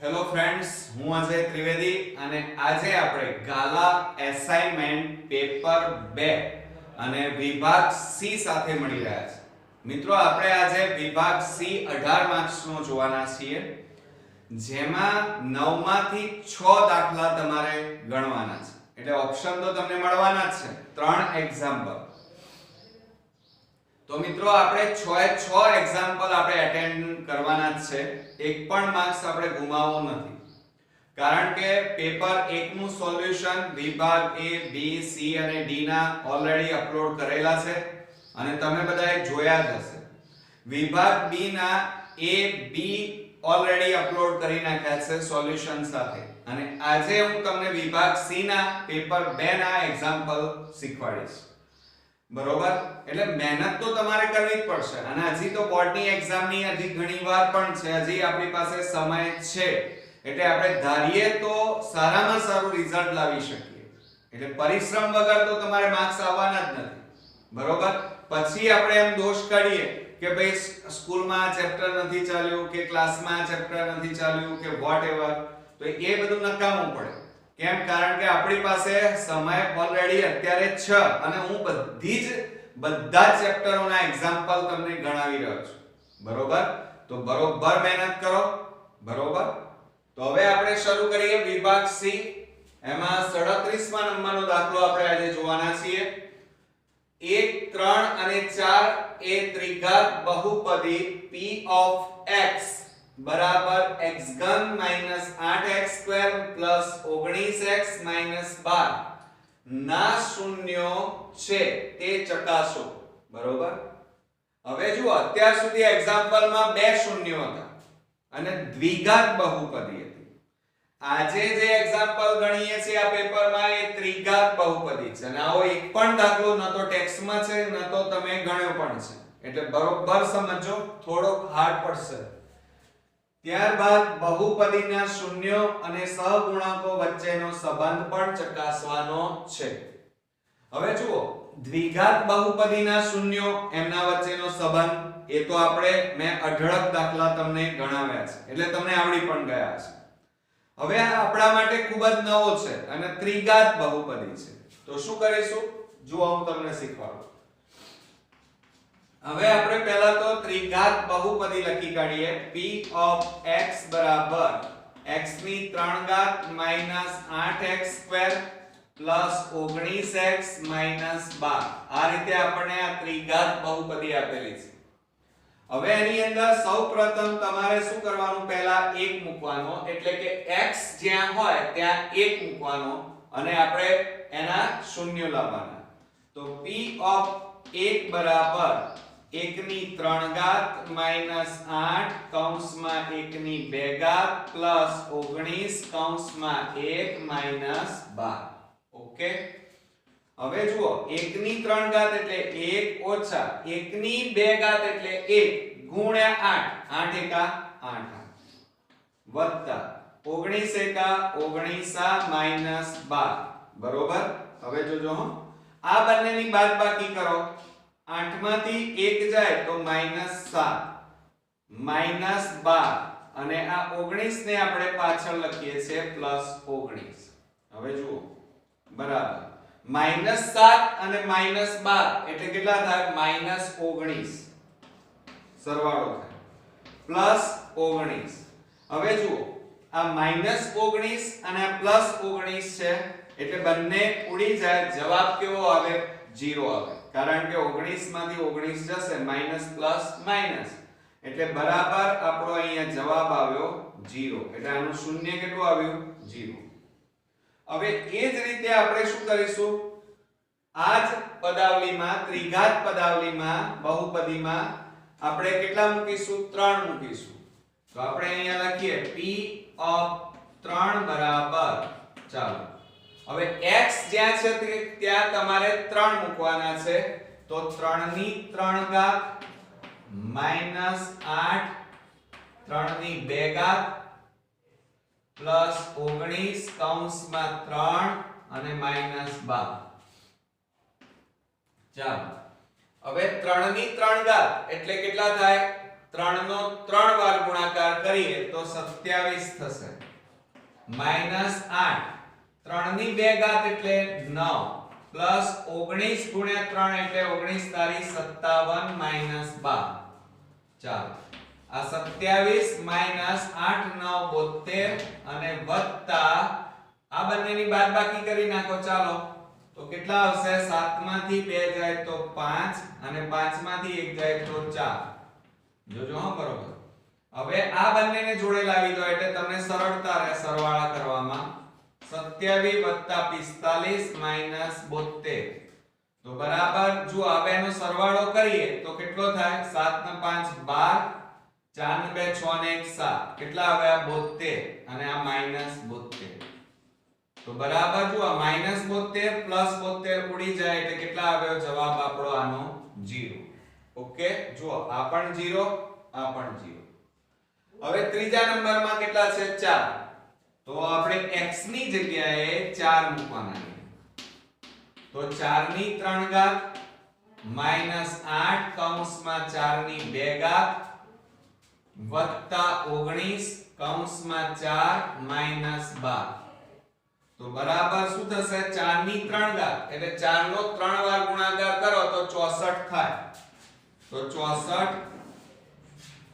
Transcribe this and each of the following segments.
Hello friends, હું અજય ત્રિવેદી અને આજે આપણે ગાલા એસાઇનમેન્ટ પેપર 2 અને વિભાગ સી સાથે મળી રહ્યા છે. મિત્રો, આપણે આજે વિભાગ સી 18 માર્ક્સનો જોવાના છીએ, જેમાં 9 માંથી 6 દાખલા તમારે ગણવાના છે. એટલે ઓપ્શન તો તમને મળવાના જ છે, 3 એક્ઝામ્પલ. તો મિત્રો, આપણે 6 એક્ઝામ્પલ આપણે અટેન્ડ કરવાના જ છે. એક પણ માર્ક્સ આપણે ગુમાવવો નથી, કારણ કે પેપર 1 નું સોલ્યુશન વિભાગ A, B, C અને D ના ઓલરેડી અપલોડ કરેલા છે અને તમે બધાએ જોયા જ હશે. વિભાગ B ના A, B ઓલરેડી અપલોડ કરી નાખ્યા છે સોલ્યુશન સાથે, અને આજે હું તમને વિભાગ C ના પેપર 2 ના એક્ઝામ્પલ શીખવાડીશ. બરોબર? એટલે મહેનત તો તમારે કરવી જ પડશે, અને હજી તો બોર્ડની એક્ઝામની હજી ઘણી વાર પણ છે, હજી આપણી પાસે સમય છે. એટલે આપણે ધારીએ તો સારામાં સારું રિઝલ્ટ લાવી શકીએ. એટલે પરિશ્રમ વગર તો તમારે માર્ક્સ આવવાના જ નથી. બરોબર? પછી આપણે એમ દોષ કાઢીએ કે ભાઈ સ્કૂલમાં ચેપ્ટર નથી ચાલ્યું, કે ક્લાસમાં ચેપ્ટર નથી ચાલ્યું, કે વોટએવર, તો એ બધું નકામું પડે. કેમ? કારણ કે આપણી પાસે સમય ઓલરેડી અત્યારે છે, અને હું બધા ચેપ્ટરોના એક્ઝામ્પલ તમને ગણાવી રહ્યો છું. બરોબર? તો બરોબર મહેનત કરો. બરોબર? તો હવે આપણે શરૂ કરીએ વિભાગ સી. એમાં 37મા નંબરનો દાખલો આપણે આજે જોવાના છીએ. 1, 3 અને 4 એ ત્રિઘાત બહુપદી p of x બરાબર x3 8x2 19x 12 ના શૂન્યો છે તે ચકાસો. બરોબર? હવે જુઓ, અત્યાર સુધી એક્ઝામ્પલમાં બે શૂન્યો હતા અને દ્વિઘાત બહુપદી હતી. આજે જે એક્ઝામ્પલ ગણીએ છીએ આ પેપરમાં એ ત્રિઘાત બહુપદી છે, અને આવો એક પણ દાખલો ન તો ટેક્સ્ટમાં છે ન તો તમે ગણ્યો પણ છે. એટલે બરોબર સમજો, થોડોક હાર્ડ પડશે. ત્યારબાદ બહુપદીના શૂન્યો અને સહગુણકો વચ્ચેનો સંબંધ પણ ચકાસવાનો છે. હવે જુઓ, દ્વિઘાત બહુપદીના શૂન્યો એમના વચ્ચેનો સંબંધ એ તો મેં અઢળક દાખલા તમને ગણાવ્યા છે, એટલે તમને આવડી પણ ગયા છે. હવે આ આપણા માટે ખૂબ જ નવો છે અને ત્રિઘાત બહુપદી છે. તો શું કરીશું? જુઓ, હું તમને શીખવાડું. હવે આપણે પહેલા તો ત્રિઘાત બહુપદી લખી કાઢીએ. p of x બરાબર x3 8x2 19x 12. આ રીતે આપણને આ ત્રિઘાત બહુપદી આપેલી છે. હવે એની અંદર સૌપ્રથમ તમારે શું કરવાનું? પહેલા 1 મૂકવાનો, એટલે કે x જ્યાં હોય ત્યાં 1 મૂકવાનો અને આપણે એના શૂન્ય લાવવાના. તો p of 1 બરાબર 1 ની 3 ઘાત -8 કૌંસમાં 1 ની 2 ઘાત પ્લસ 19 કૌંસમાં 1 12. ઓકે? હવે જુઓ, 1 ની 3 ઘાત એટલે 1 ઓછા 1 ની 2 ઘાત એટલે 1 ગુણ્યા 8 8 એકા 8 વત્તા 19 એકા 19 -12. બરોબર? હવે જોજો, આ બંનેની બાદબાકી કરો. 8 માંથી 1 જાય તો -7 -12, અને આ 19 ને આપણે પાછળ લખીએ છીએ +19. હવે જુઓ, બરાબર -7 અને -12 એટલે કેટલા થાય? -19 સરવાળો થાય +19. હવે જુઓ, આ -19 અને આ +19 છે એટલે બંને ઉડી જાય. જવાબ કેવો આવે? 0 આવે, કારણ કે 19 માંથી 19 જશે, માઈનસ પ્લસ માઈનસ, એટલે બરાબર આપણો અહીંયા જવાબ આવ્યો 0. એટલે આનું શૂન્ય કેટલું આવ્યું? 0. હવે એ જ રીતે આપણે શું કરીશું? આ જ પદાવલીમાં, ત્રિઘાત પદાવલીમાં, બહુપદીમાં આપણે કેટલા મૂકીશું? 3 મૂકીશું. તો આપણે અહીંયા લખીએ p of 3 બરાબર, ચાલો હવે x જ્યાં છે ત્યાં તમારે 3 મૂકવાના છે. તો 3 ની 3 ઘાત -8 3 ની 2 ઘાત પ્લસ 19 કૌંસમાં 3 અને -12. ચાલો, હવે 3 ની 3 ઘાત એટલે કેટલા થાય? 3 નો 3 વાર ગુણાકાર કરીએ તો 27 થશે -8 3 ની 2 ઘાત એટલે 9 પ્લસ 19 ગુણ્યા 3 એટલે 19 તારી 57 -12 ચાલો આ 27 8 9 72 અને વત્તા આ બંનેની બાદબાકી કરી નાખો ચાલો તો કેટલા આવશે 7 માંથી 2 જાય તો 5 અને 5 માંથી 1 જાય તો 4 જોજો હા બરોબર હવે આ બંનેને જોડે લાવી દો એટલે તમને સરળતા રહે સરવાળા કરવામાં 27 45 72 તો બરાબર જો આ બેનો સરવાળો કરીએ તો કેટલો થાય 7 ને 5 12 4 ને 2 6 ને 1 7 કેટલા આવ્યા 72 અને આ -72 તો બરાબર જો આ -72 પ્લસ 72 ઉડી જાય એટલે કેટલા આવ્યો જવાબ આપણો આનો 0 ઓકે જો આ પણ 0 આ પણ 0 હવે ત્રીજા નંબરમાં કેટલા છે 4 તો આપણે x ની જગ્યાએ 4 મૂકવાના તો 4 ની 3 ઘાત -8 કૌંસમાં 4 ની 2 ઘાત વત્તા 19 કૌંસમાં 4 -12 તો બરાબર શું થશે 4 ની 3 ઘાત એટલે 4 નો 3 વાર ગુણાકાર કરો તો 64 થાય તો 64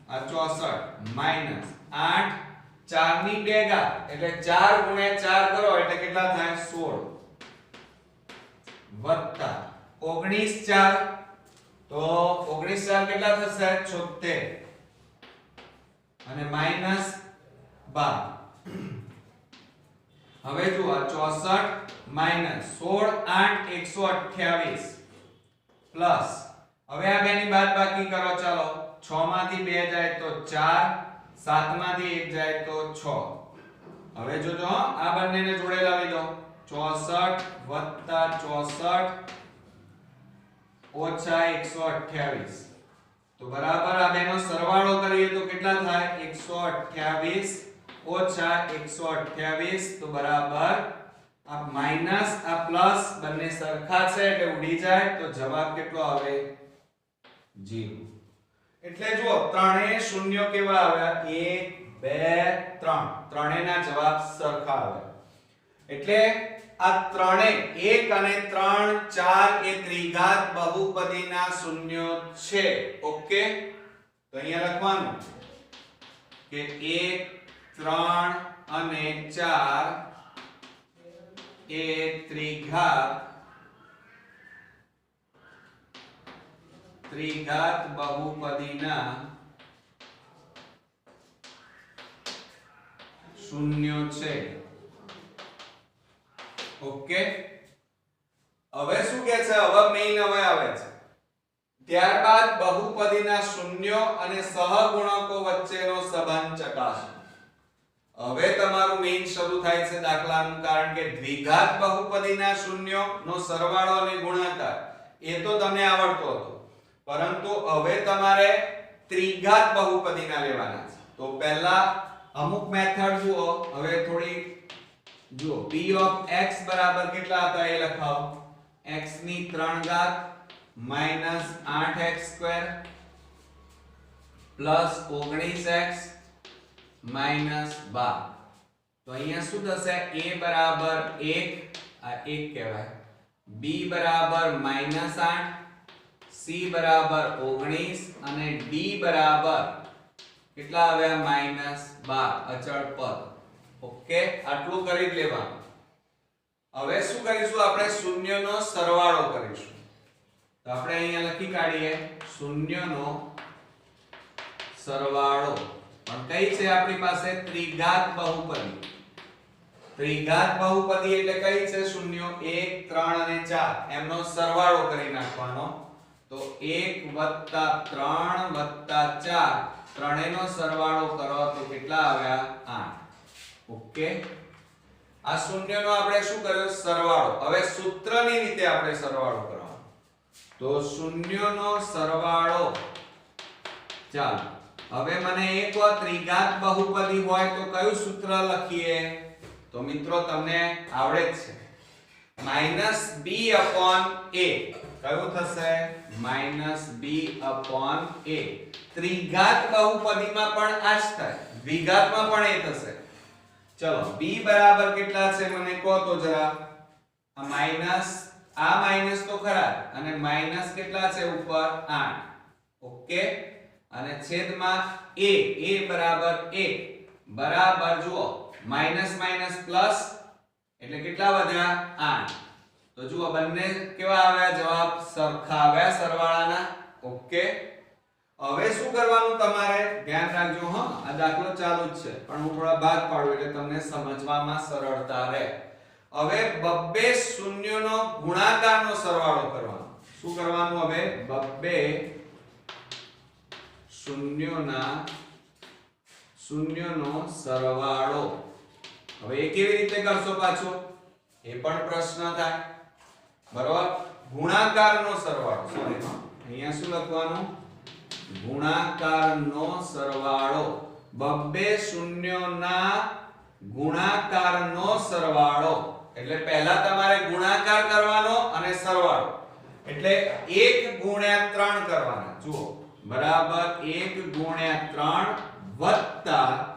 આ 64 માઈનસ 8 4 ની 2 ઘાત એટલે 4 ગુણ્યા 4 કરો એટલે કેટલા થાય 16 વત્તા 19 4 તો 19 4 કેટલા થશે 76 અને માઈનસ 12 હવે જુઓ 64 માઈનસ 16 8 128 પ્લસ હવે આ બેની બાદબાકી કરો ચાલો 6 માંથી 2 જાય તો 4 7 માંથી 1 જાય તો 6 હવે જોજો આ બંનેને જોડે લાવી દો 64 વત્તા 64 ઓછા 128 તો બરાબર આ બેનો સરવાળો કરીએ તો કેટલા થાય 128 ઓછા 128 તો બરાબર આ માઈનસ આ પ્લસ બંને સરખા છે એટલે ઉડી જાય તો જવાબ કેટલો આવે 0 એટલે જુઓ ત્રણેય શૂન્ય કેવા આવ્યા 1 2 3 ત્રણેયના જવાબ સરખા આવ્યા એટલે આ ત્રણેય 1 અને 3 4 એ ત્રિઘાત બહુપદીના શૂન્યો છે ઓકે તો અહીંયા લખવાનું કે 1 3 અને 4 એ ત્રિઘાત બહુપદીના શૂન્યો છે ઓકે હવે શું કહે છે હવે મેઈન હવે આવે છે ત્યારબાદ બહુપદીના શૂન્યો અને સહગુણકો વચ્ચેનો સંબંધ ચકાસો હવે તમારું મેઈન શરૂ થાય છે દાખલાનું કારણ કે દ્વિઘાત બહુપદીના શૂન્યો નો સરવાળો અને ગુણાકાર એ તો તમને આવડતો હતો પરંતુ હવે તમારે ત્રિઘાત બહુપદીના લેવાના છે તો પહેલા અમુક મેથડ જુઓ હવે થોડી જુઓ p of x બરાબર કેટલા હતા એ લખાવો x ની 3 ઘાત minus 8x square plus 19x minus 12 તો અહીંયા શું થશે a બરાબર 1 આ 1 કહેવાય b બરાબર -8 c બરાબર 19 અને d બરાબર કેટલા આવ્યા -12 અચળ પદ ઓકે આટલું કરી લેવાનું હવે શું કરીશું આપણે શૂન્યનો સરવાળો કરીશું તો આપણે અહીંયા લખી કાઢીએ શૂન્યનો સરવાળો પણ કઈ છે આપણી પાસે ત્રિઘાત બહુપદી એટલે કઈ છે શૂન્યો 1 3 અને 4 એમનો સરવાળો કરી નાખવાનો તો 1 + 3 + 4 ત્રણેયનો સરવાળો કરો તો કેટલા આવ્યા 8 ઓકે આ શૂન્યનો આપણે શું કર્યો સરવાળો હવે સૂત્રની રીતે આપણે સરવાળો કરવાનો તો શૂન્યનો સરવાળો ચાલો હવે મને એક ત્રિઘાત બહુપદી હોય તો કયું સૂત્ર લખીએ તો મિત્રો તમને આવડે જ છે માઈનસ બી અપોન એ કયું થશે માઈનસ બી અપોન એ ત્રિઘાત બહુપદીમાં પણ આ જ થાય દ્વિઘાતમાં પણ એ થશે ચલો b બરાબર કેટલા છે મને કહો તો જરા આ માઈનસ તો ખરા અને માઈનસ કેટલા છે ઉપર 8 ઓકે અને છેદમાં a બરાબર 1 બરાબર જુઓ માઈનસ માઈનસ પ્લસ એટલે કેટલા વધ્યા 8 તો જુઓ બંને કેવા આવ્યા જવાબ સરખા આવ્યા સરવાળાના ઓકે હવે શું કરવાનું તમારે ધ્યાન રાખજો હા આ દાખલો ચાલુ જ છે પણ હું થોડા ભાગ પાડું એટલે તમને સમજવામાં સરળતા રહે હવે બબ્બે શૂન્યનો ગુણાકારનો સરવાળો કરવાનો શું કરવાનું હવે બબ્બે શૂન્યનો સરવાળો હવે એ કેવી રીતે કરશો પાછો એ પણ પ્રશ્ન થાય બરોબર ગુણાકારનો સરવાળો સોરી અહીંયા શું લખવાનું ગુણાકારનો સરવાળો બબ્બે શૂન્યોના ગુણાકારનો સરવાળો એટલે પહેલા તમારે ગુણાકાર કરવાનો અને સરવાળો એટલે 1 ગુણ્યા 3 કરવાના જુઓ બરાબર 1 ગુણ્યા 3 વત્તા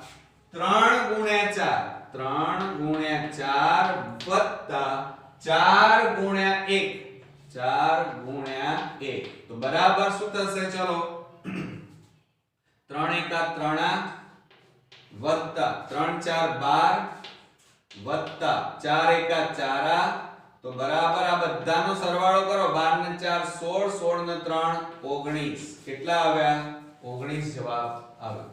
3 ગુણ્યા 4 3 ગુણ્યા 4 વત્તા 4 ગુણ્યા 1 4 ગુણ્યા 1 તો બરાબર શું થશે ચલો 3 એકા 3 વત્તા 3 4 12 વત્તા 4 એકા 4 તો બરાબર આ બધાનો સરવાળો કરો 12 ને 4 16 16 ને 3 19 કેટલા આવ્યા 19 જવાબ આવ્યો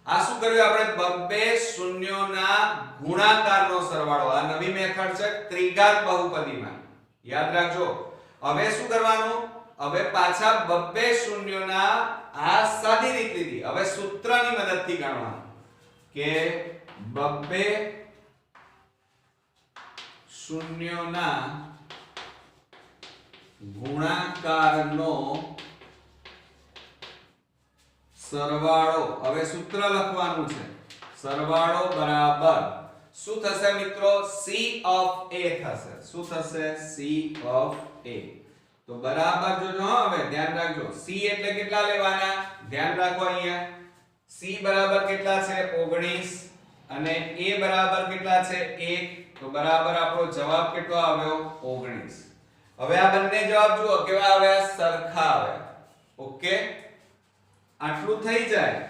આ શું કર્યું આપણે બબ્બે શૂન્યોના ગુણાકારનો સરવાળો આ નવી મેથડ છે ત્રિઘાત બહુપદીમાં યાદ રાખજો હવે શું કરવાનું હવે પાછા બબ્બે શૂન્યોના આ સાદી રીત લીધી હવે સૂત્રની મદદથી ગણવાનું કે બબ્બે શૂન્યોના ગુણાકારનો સરવાળો હવે સૂત્ર લખવાનું છે સરવાળો બરાબર શું થશે મિત્રો c of a થશે શું થશે c of a તો બરાબર જોજો હવે ધ્યાન રાખજો c એટલે કેટલા લેવાના ધ્યાન રાખો અહીંયા c બરાબર કેટલા છે 19 અને a બરાબર કેટલા છે 1 તો બરાબર આપણો જવાબ કેટલો આવ્યો 19 હવે આ બંને જવાબ જુઓ કેવા આવ્યા સરખા આવ્યા ઓકે આટલું થઈ જાય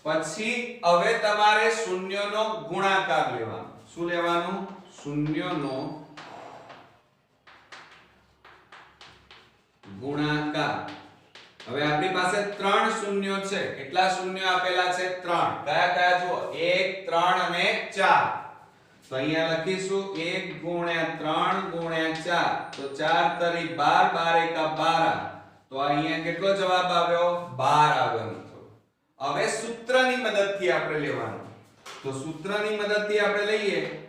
પછી હવે તમારે શૂન્યનો ગુણાકાર લેવાનો શું લેવાનું શૂન્યનો ગુણાકાર હવે આપણી પાસે 3 શૂન્યો છે કેટલા શૂન્યો આપેલા છે 3 કયા કયા જુઓ 1 3 અને 4 તો અહીંયા લખીશું 1 ગુણ્યા 3 ગુણ્યા 4 તો 4 તરી 12 12 એકા 12 તો અહીંયા કેટલો જવાબ આવ્યો 12 આવ્યો મિત્રો હવે સૂત્રની મદદથી આપણે લેવાનું તો સૂત્રની મદદથી આપણે લઈએ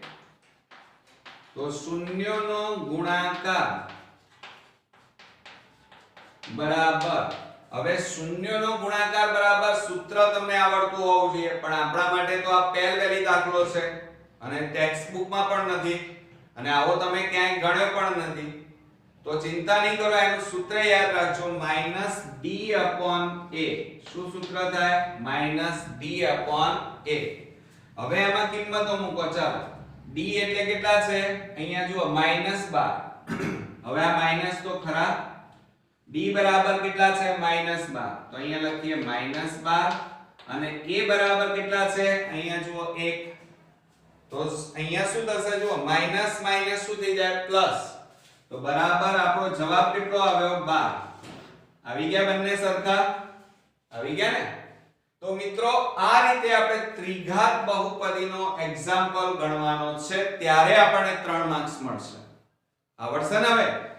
તો શૂન્યનો ગુણાકાર બરાબર હવે શૂન્યનો ગુણાકાર બરાબર સૂત્ર તમને આવડતું હોવું જોઈએ પણ આપણા માટે તો આ પહેલવેલી દાખલો છે અને ટેક્સ્ટ બુકમાં પણ નથી અને આવો તમે ક્યાંય ગણ્યો પણ નથી તો ચિંતા નહીં કરો એનું સૂત્ર યાદ રાખજો -b/a શું સૂત્ર થાય -b/a હવે એમાં કિંમતો મૂકો ચાલો b એટલે કેટલા છે અહીંયા જુઓ -12 હવે આ માઈનસ તો ખરા b બરાબર કેટલા છે -12 તો અહીંયા લખીએ -12 અને a બરાબર કેટલા છે અહીંયા જુઓ 1 તો અહીંયા શું થશે જુઓ માઈનસ માઈનસ શું થઈ જાય પ્લસ તો બરાબર આપણો જવાબ કેટલો આવ્યો 12 આવી ગયા બંને સરખા આવી ગયા ને તો મિત્રો આ રીતે આપણે ત્રિઘાત બહુપદીનો એક્ઝામ્પલ ગણવાનો છે ત્યારે આપણને 3 માર્ક્સ મળશે આવડશે ને હવે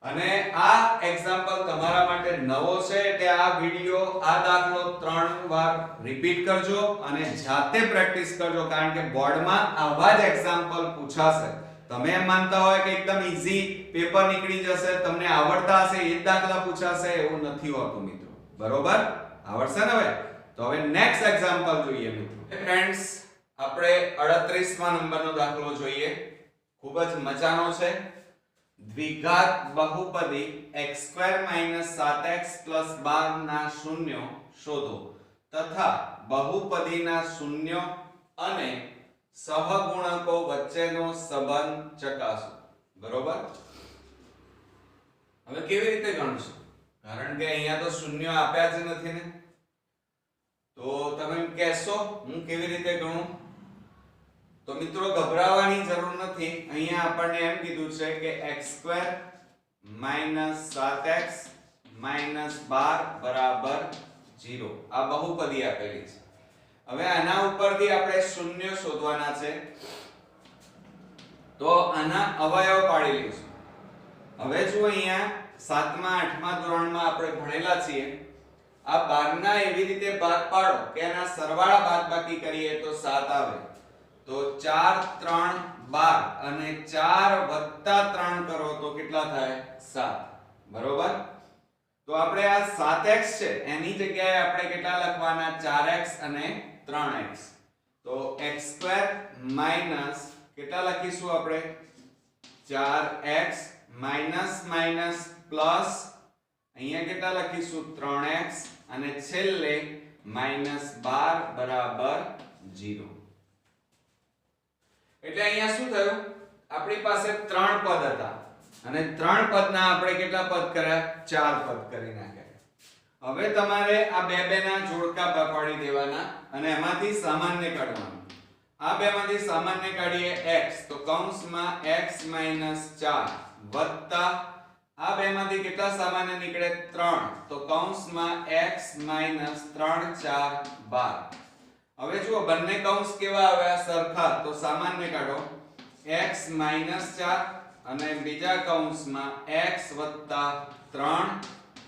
અને આ એક્ઝામ્પલ તમારા માટે નવો છે એટલે આ વિડિયો આ દાખલો 3 વાર રિપીટ કરજો અને જાતે પ્રેક્ટિસ કરજો કારણ કે બોર્ડમાં આવા જ એક્ઝામ્પલ પૂછાશે તમે એમ માનતા હોય કે એકદમ ઈઝી પેપર નીકળી જશે તમને આવડતા હશે એ જ દાખલા પૂછાશે એવું નથી હોતું મિત્રો બરોબર આવડશે ને હવે તો હવે નેક્સ્ટ એક્ઝામ્પલ જોઈએ મિત્રો ફ્રેન્ડ્સ આપણે 38મા નંબરનો દાખલો જોઈએ ખૂબ જ મજાનો છે. દ્વિઘાત બહુપદી x² - 7x + 12 ના શૂન્યો શોધો તથા બહુપદીના શૂન્યો અને સહગુણકો વચ્ચેનો સંબંધ ચકાસો. બરોબર. હવે કેવી રીતે ગણશું? કારણ કે અહીંયા તો શૂન્યો આપ્યા જ નથી ને. તો તમે કહેશો હું કેવી રીતે ગણું? તો મિત્રો ગભરાવાની જરૂર નથી. અહીંયા આપણને એમ કીધું છે કે x² - 7x - 12 0. આ બહુપદી આપેલી છે. હવે આના ઉપરથી આપણે શૂન્ય શોધવાના છે. તો આના અવયવ પાડી લઈશું. હવે જો અહીંયા 7મા 8મા ધોરણમાં આપણે ભણેલા છીએ. આ 12 ના એવી રીતે ભાગ પાડો કે એના સરવાળા બાદબાકી કરીએ તો 7 આવે. તો 4 3 12 અને 4 + 3 કરો તો કેટલા થાય? 7. બરોબર. તો આપણે આ 7x છે એની જગ્યાએ આપણે કેટલા લખવાના? 4x અને 3x. તો x² - કેટલા લખીશું આપણે? 4x માઈનસ માઈનસ પ્લસ અહીંયા કેટલા લખીશું? 3x અને છેલ્લે -12 0. એટલે અહીંયા શું થયું? આપણી પાસે 3 પદ હતા અને 3 પદના આપણે કેટલા પદ કર્યા? 4 પદ કરી નાખ્યા. હવે તમારે આ બે ના જોડકા પાડી દેવાના અને એમાંથી સામાન્ય કાઢવાનું. આ બેમાંથી સામાન્ય કાઢીએ x તો કૌંસમાં x - 4 વત્તા આ બેમાંથી કેટલા સામાન્ય નીકળે? 3 તો કૌંસમાં x - 3 4 12. હવે જુઓ બંને કૌંસ કેવા આવ્યા? સરખા. તો સામાન્ય કાઢો. x - 4 અને બીજા કૌંસમાં x + 3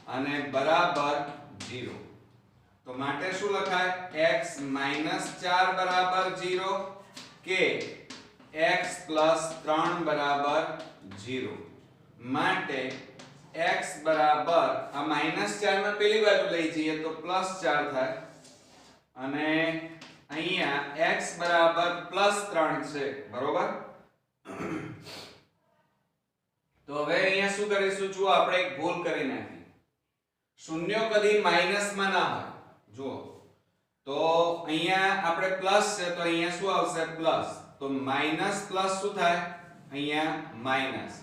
અને બરાબર 0. તો માટે શું લખાય? x - 4 0 કે x + 3 0. માટે x બરાબર આ -4 ને પેલી બાજુ લઈ જઈએ તો +4 થાય અને અહીંયા x બરાબર +3 છે. બરોબર. તો હવે અહીંયા શું કરીશું? જુઓ આપણે એક ભૂલ કરી નાખી. શૂન્યો કદી માઈનસમાં ના હોય. જુઓ તો અહીંયા આપણે પ્લસ છે તો અહીંયા શું આવશે? પ્લસ. તો માઈનસ પ્લસ શું થાય? અહીંયા માઈનસ.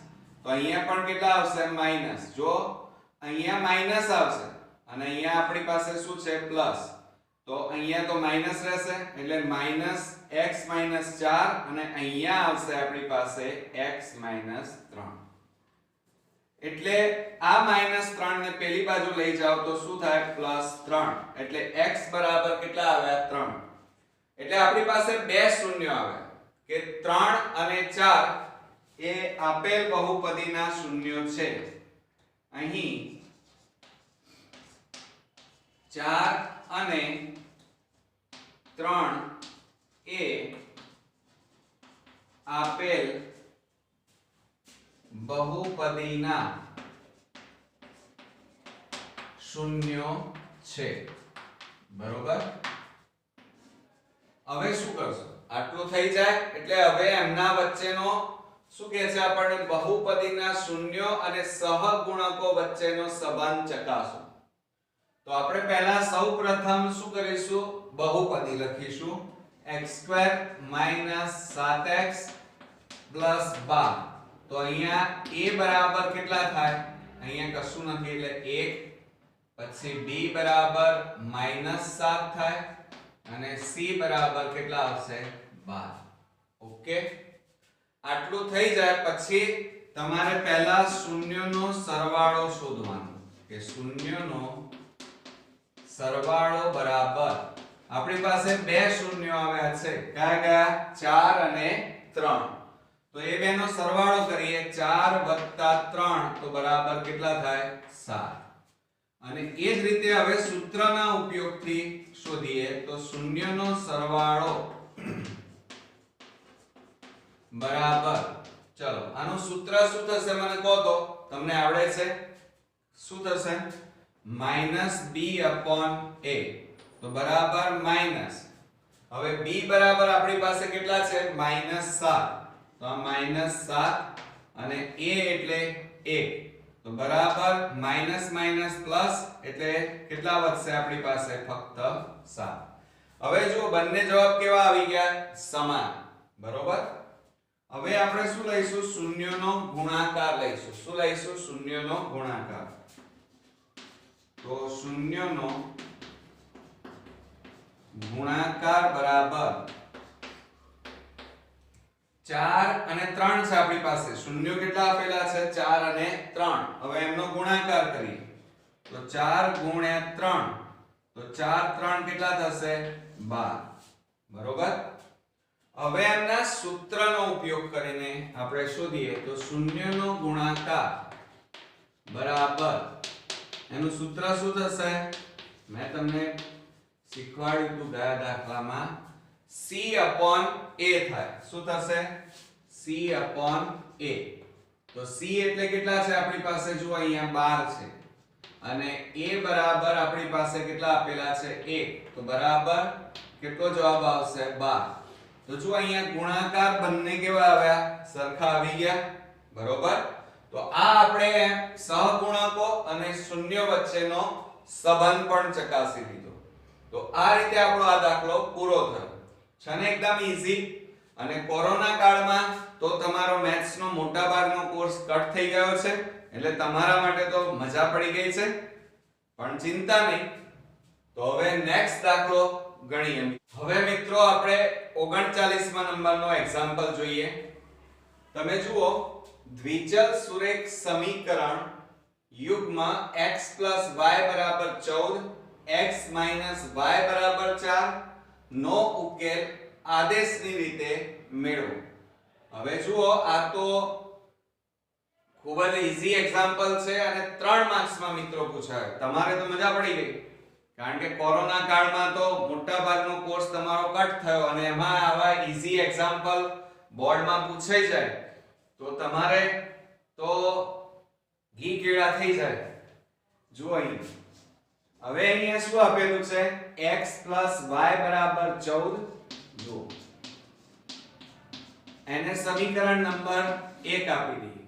તો અહીંયા પણ કેટલા આવશે? માઈનસ. જો અહીંયા માઈનસ આવશે અને અહીંયા આપણી પાસે શું છે? પ્લસ. તો અહીંયા તો માઈનસ રહેશે એટલે -x - 4 અને અહીંયા આવશે આપણી પાસે x - 3. એટલે આ -3 ને પેલી બાજુ લઈ જાવ તો શું થાય? +3. એટલે x બરાબર કેટલા આવ્યા? 3. એટલે આપણી પાસે બે શૂન્યો આવ્યા કે 3 અને 4 એ આપેલ બહુપદીના શૂન્યો છે. અહીં 4 અને 3 એ આપેલ બહુપદીના શૂન્યો છે. બરોબર. હવે શું કરશો? આટલું થઈ જાય એટલે હવે એમના વચ્ચેનો શું કહે છે આપણને? બહુપદીના શૂન્યો અને સહગુણકો વચ્ચેનો સંબંધ ચકાસો. તો આપણે પહેલા સૌપ્રથમ શું કરીશું? બહુપદી લખીશું. x² - 7x + 12. તો અહીંયા a બરાબર કેટલા થાય? અહીંયા કશું નથી એટલે 1. પછી b બરાબર -7 થાય અને c બરાબર કેટલા આવશે? 12. ઓકે. આટલું થઈ જાય પછી તમારે પહેલા શૂન્યનો સરવાળો શોધવાનો કે શૂન્યનો સરવાળો બરાબર આપણી પાસે બે શૂન્યો આવ્યા છે. કયા કયા? 4 અને 3. તો એ બેનો સરવાળો કરીએ. 4 + 3 તો બરાબર કેટલા થાય? 7. અને એ જ રીતે હવે સૂત્રના ઉપયોગથી શોધીએ તો શૂન્યનો સરવાળો બરાબર ચલો આનું સૂત્ર શું થશે? મને કહો તો. તમને આવડે છે? શું થશે? -b/a. તો બરાબર માઈનસ. હવે b બરાબર આપણી પાસે કેટલા છે? -7. તો આ -7 અને a એટલે 1 તો બરાબર માઈનસ માઈનસ પ્લસ એટલે કેટલા વધશે આપણી પાસે ફક્ત 7. હવે જો બંને જવાબ કેવા આવી ગયા સમાન બરોબર. હવે આપણે શું લઈશું શૂન્યનો ગુણાકાર લઈશું. શું લઈશું શૂન્યનો ગુણાકાર. તો શૂન્યનો ગુણાકાર બરાબર 4 અને 3 છે આપણી પાસે. શૂન્ય કેટલા આપેલા છે 4 અને 3. હવે એમનો ગુણાકાર કરીએ તો 4 ગુણ્યા 3 તો 4 3 કેટલા થશે 12 બરોબર. હવે એમના સૂત્રનો ઉપયોગ કરીને આપણે શોધીએ તો શૂન્યનો ગુણાકાર બરાબર એનું સૂત્ર શું થશે મેં તમને શીખવાડ્યું હતું ગયા દાખલામાં c/a થાય. શું થશે c/a. તો c એટલે કેટલા છે આપણી પાસે જો અહીંયા 12 છે અને a બરાબર આપણી પાસે કેટલા આપેલા છે 1 તો બરાબર કેટલો જવાબ આવશે 12. તો જો અહીંયા ગુણાકાર બંને કેવા આવ્યા સરખા આવી ગયા બરોબર. તો આ આપણે સહગુણકો અને શૂન્ય વચ્ચેનો સંબંધ પણ ચકાસી લીધો. તો આ રીતે આપણો આ દાખલો પૂરો થયો છે ને એકદમ ઈઝી. અને કોરોના કાળમાં તો તમારો મેથ્સ નો મોટા ભાગનો કોર્સ કટ થઈ ગયો છે એટલે તમારા માટે તો મજા પડી ગઈ છે પણ ચિંતા નહીં. તો હવે નેક્સ્ટ દાખલો ગણીએ. હવે મિત્રો આપણે 39મા નંબરનો એક્ઝામ્પલ જોઈએ. તમે જુઓ દ્વિચલ સુરેખ સમીકરણ યુગ્મ x y 14 x y 4 નો ઉકેલ આદેશની રીતે મેળવો. હવે જુઓ આ તો ખૂબ જ ઈઝી એક્ઝામ્પલ છે અને 3 માર્ક્સમાં મિત્રો પૂછાય. તમારે તો મજા પડી ગઈ કારણ કે કોરોના કાળમાં તો મોટા ભાગનો કોર્સ તમારો કટ થયો અને એમાં આવા ઈઝી એક્ઝામ્પલ બોર્ડમાં પૂછાઈ જાય તો તમારે તો ઘી કેળા થઈ જાય. જુઓ અહીં હવે અહીંયા શું આપેલું છે x y 14. જો એને સમીકરણ નંબર 1 આપી દઈએ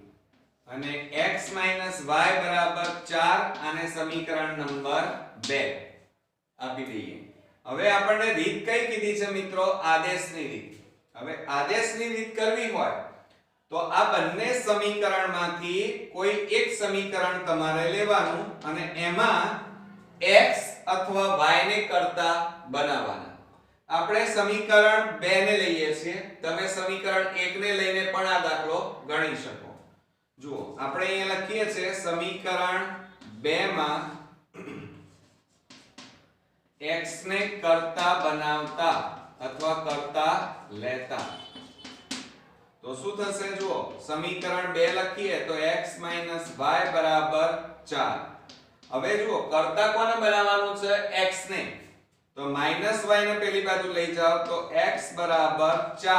અને x y 4 આને સમીકરણ નંબર 2 આપી દઈએ. હવે આપણને રીત કઈ કીધી છે મિત્રો આદેશની રીત. હવે આદેશની રીત કરવી હોય તો આ બંને સમીકરણમાંથી કોઈ એક સમીકરણ તમારે લેવાનું અને એમાં x અથવા y ને કરતા બનાવવાના. આપણે સમીકરણ 2 ને લઈએ છીએ. તમે સમીકરણ 1 ને લઈને પણ આ દાખલો ગણી શકો. જુઓ આપણે અહીંયા લખીએ છીએ સમીકરણ 2 માં x ને કરતા બનાવતા અથવા કરતા લેતા તો શું થશે જુઓ સમીકરણ 2 લખીએ તો x y 4. હવે જુઓ કરતા કોને બનાવવાનું છે x ને તો માઈનસ y ને પેલી બાજુ લઈ જાઓ તો x બરાબર 4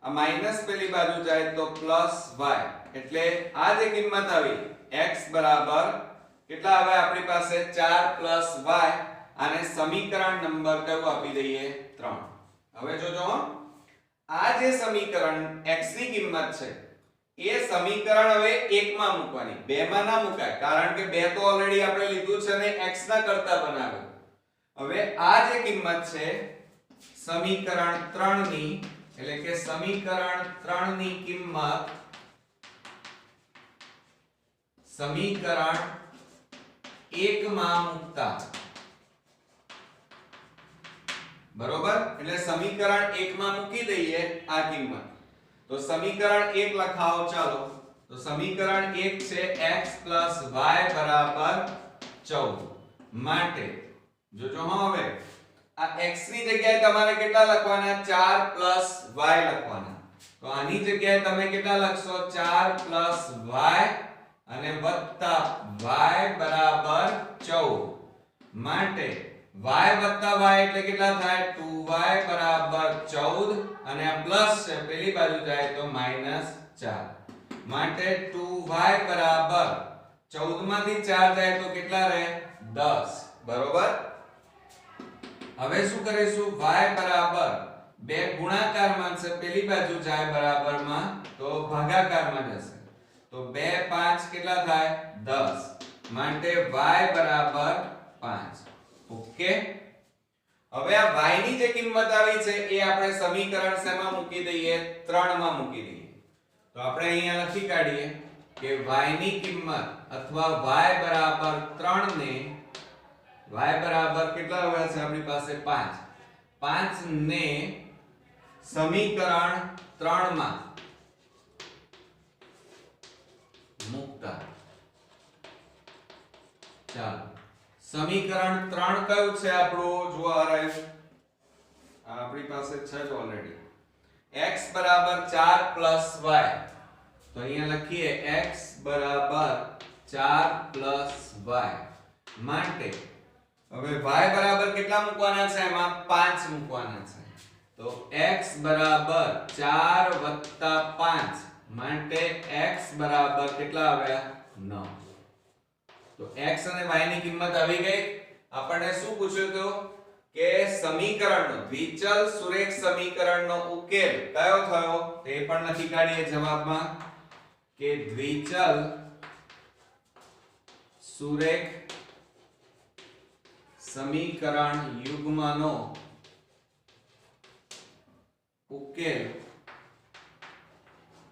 આ માઈનસ પેલી બાજુ જાય તો પ્લસ y એટલે આ જે કિંમત આવી x બરાબર કેટલા આવે આપણી પાસે 4 પ્લસ y આને સમીકરણ નંબર કયું આપી દઈએ 3. હવે જોજો આ જે સમીકરણ x ની કિંમત છે એ સમીકરણ હવે 1 માં મૂકવાની 2 માં ના મુકાય કારણ કે 2 તો ઓલરેડી આપણે લીધું છે ને x ના કરતા બનાવ્યું. હવે આ જે કિંમત છે સમીકરણ 3 ની એટલે કે સમીકરણ 3 ની કિંમત સમીકરણ 1 માં મૂકતા બરોબર. એટલે સમીકરણ 1 માં મૂકી દઈએ આ કિંમત તો સમીકરણ 1 લખાવો ચાલો. તો સમીકરણ 1 છે x y 14 માટે જોજો હવે આ x ની જગ્યાએ તમારે કેટલા લખવાના 4 y લખવાના. તો આની જગ્યાએ તમે કેટલા લખશો 4 y અને વત્તા y બરાબર 14 માટે y વત્તા y એટલે કેટલા થાય 2y બરાબર 14 અને આ પ્લસ છે પેલી બાજુ જાય તો -4 માટે 2y બરાબર 14 માંથી 4 જાય તો કેટલા રહે 10 બરોબર. હવે શું કરીશું y બરાબર બે ગુણાકારમાં છે પેલી બાજુ જાય બરાબરમાં તો ભાગાકારમાં જશે તો 2 5 કેટલા થાય 10 માટે y બરાબર 5 ઓકે હવે આ y ની જે કિંમત આવી છે એ આપણે સમીકરણ શેમાં મૂકી દઈએ 3 માં મૂકી દઈએ તો આપણે અહીંયા લખી કાઢીએ કે y ની કિંમત અથવા y બરાબર 3 ને y બરાબર કેટલા આવ્યા છે આપણી પાસે 5 5 ને સમીકરણ 3 માં મૂકતા ચાલો સમીકરણ 3 કયું છે આપણું જો આરાય આપણી પાસે છે જ ઓલરેડી x બરાબર 4 y તો અહીંયા લખીએ x બરાબર 4 y માટે હવે y બરાબર કેટલા મૂકવાના છે એમાં 5 મૂકવાના છે તો x બરાબર 4 5 માટે x બરાબર કેટલા આવ્યા 9 તો x અને y ની કિંમત આવી ગઈ આપણને શું પૂછ્યું તો કે સમીકરણનો દ્વિચલ સુરેખ સમીકરણનો ઉકેલ કયો થયો તે પણ લખી કાઢીએ જવાબમાં કે દ્વિચલ સુરેખ સમીકરણ યુગ્મનો ઉકેલ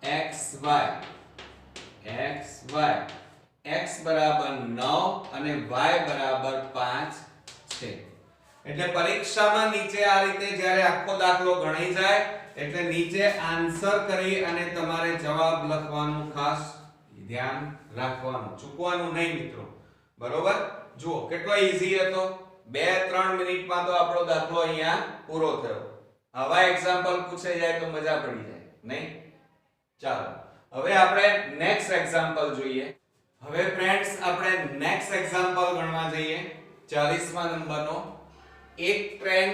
xy x બરાબર 9 અને y બરાબર 5 છે એટલે પરીક્ષામાં નીચે આ રીતે જ્યારે આખો દાખલો ગણી જાય એટલે નીચે આન્સર કરી અને તમારે જવાબ લખવાનું ખાસ ધ્યાન રાખવાનું ચૂકવાનું નહીં મિત્રો બરોબર જુઓ કેટલો ઈઝી હતો 2-3 મિનિટમાં તો આપણો દાખલો અહીંયા પૂરો થયો આવા એક્ઝામ્પલ પૂછાઈ જાય તો મજા પડી જાય નહીં ચાલો હવે આપણે નેક્સ્ટ એક્ઝામ્પલ જોઈએ હવે ફ્રેન્ડ્સ આપણે નેક્સ્ટ એક્ઝામ્પલ ગણવા જઈએ 40મા નંબરનો એક ટ્રેન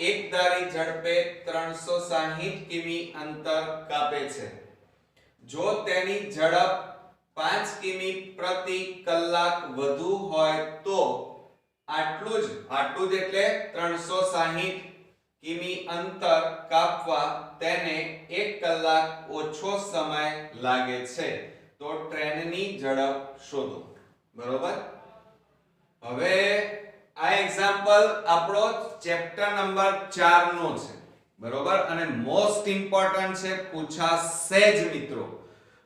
એક ધારી ઝડપે 360 કિમી અંતર કાપે છે જો તેની ઝડપ 5 કિમી પ્રતિ કલાક વધુ હોય તો આટલું જ એટલે 360 કિમી અંતર કાપવા તેને 1 કલાક ઓછો સમય લાગે છે તો ટ્રેનની ઝડપ શોધો બરોબર હવે આ એક્ઝામ્પલ આપણો ચેપ્ટર નંબર 4 નો છે બરોબર અને મોસ્ટ ઇમ્પોર્ટન્ટ છે પૂછાશે જ મિત્રો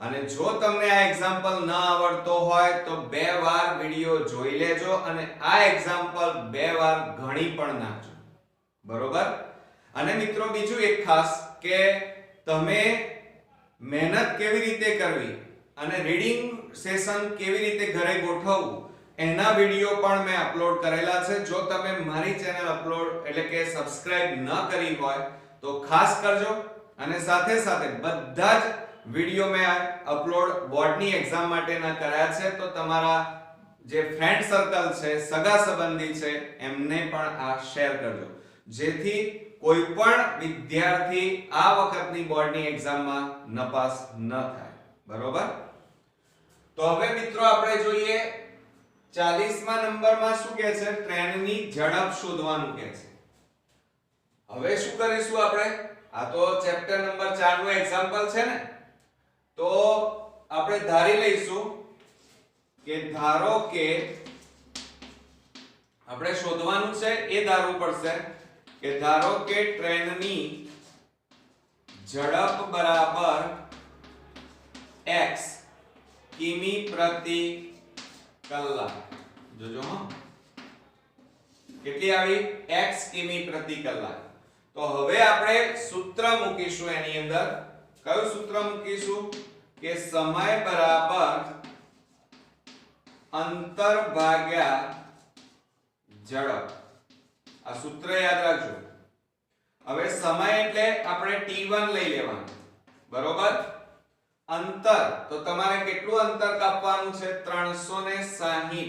અને જો તમને આ એક્ઝામ્પલ ન આવડતો હોય તો 2 વાર વિડિયો જોઈ લેજો અને આ એક્ઝામ્પલ 2 વાર ગણી પણ નાખજો બરોબર અને મિત્રો બીજું એક ખાસ કે તમે મહેનત કેવી રીતે કરવી અને રીડિંગ સેશન કેવી રીતે ઘરે ગોઠવવું એના વિડિયો પણ મેં અપલોડ કરેલા છે જો તમે મારી ચેનલ અપલોડ એટલે કે સબસ્ક્રાઇબ ન કરી હોય તો ખાસ કરજો અને સાથે સાથે બધા જ વિડિયો મેં અપલોડ બોર્ડની એક્ઝામ માટેના કર્યા છે તો તમારા જે ફ્રેન્ડ સર્કલ છે સગા સંબંધી છે એમને પણ આ શેર કરજો જેથી કોઈ પણ વિદ્યાર્થી આ વખતની બોર્ડની એક્ઝામમાં નપાસ ન થાય બરોબર તો હવે મિત્રો આપણે જોઈએ 40મા નંબરમાં શું કહે છે ટ્રેનની ઝડપ શોધવાનું કહે છે હવે શું કરીશું આપણે આ તો ચેપ્ટર નંબર 4 નું એક્ઝામ્પલ છે ને તો આપણે ધારી લઈશું કે ધારો કે આપણે શોધવાનું છે એ ધારવું પડશે કે ધારો કે ટ્રેનની ઝડપ બરાબર x કિમી પ્રતિ કલાક જોજો હા કેટલી આવી x કિમી પ્રતિ કલાક તો હવે આપણે સૂત્ર મૂકીશું એની અંદર કયું સૂત્ર મૂકીશું કે સમય બરાબર અંતર ભાગ્યા ઝડપ આ સૂત્ર યાદ રાખજો હવે સમય એટલે આપણે t1 લઈ લેવાનું બરોબર અંતર તો તમારે કેટલું અંતર કાપવાનું છે 360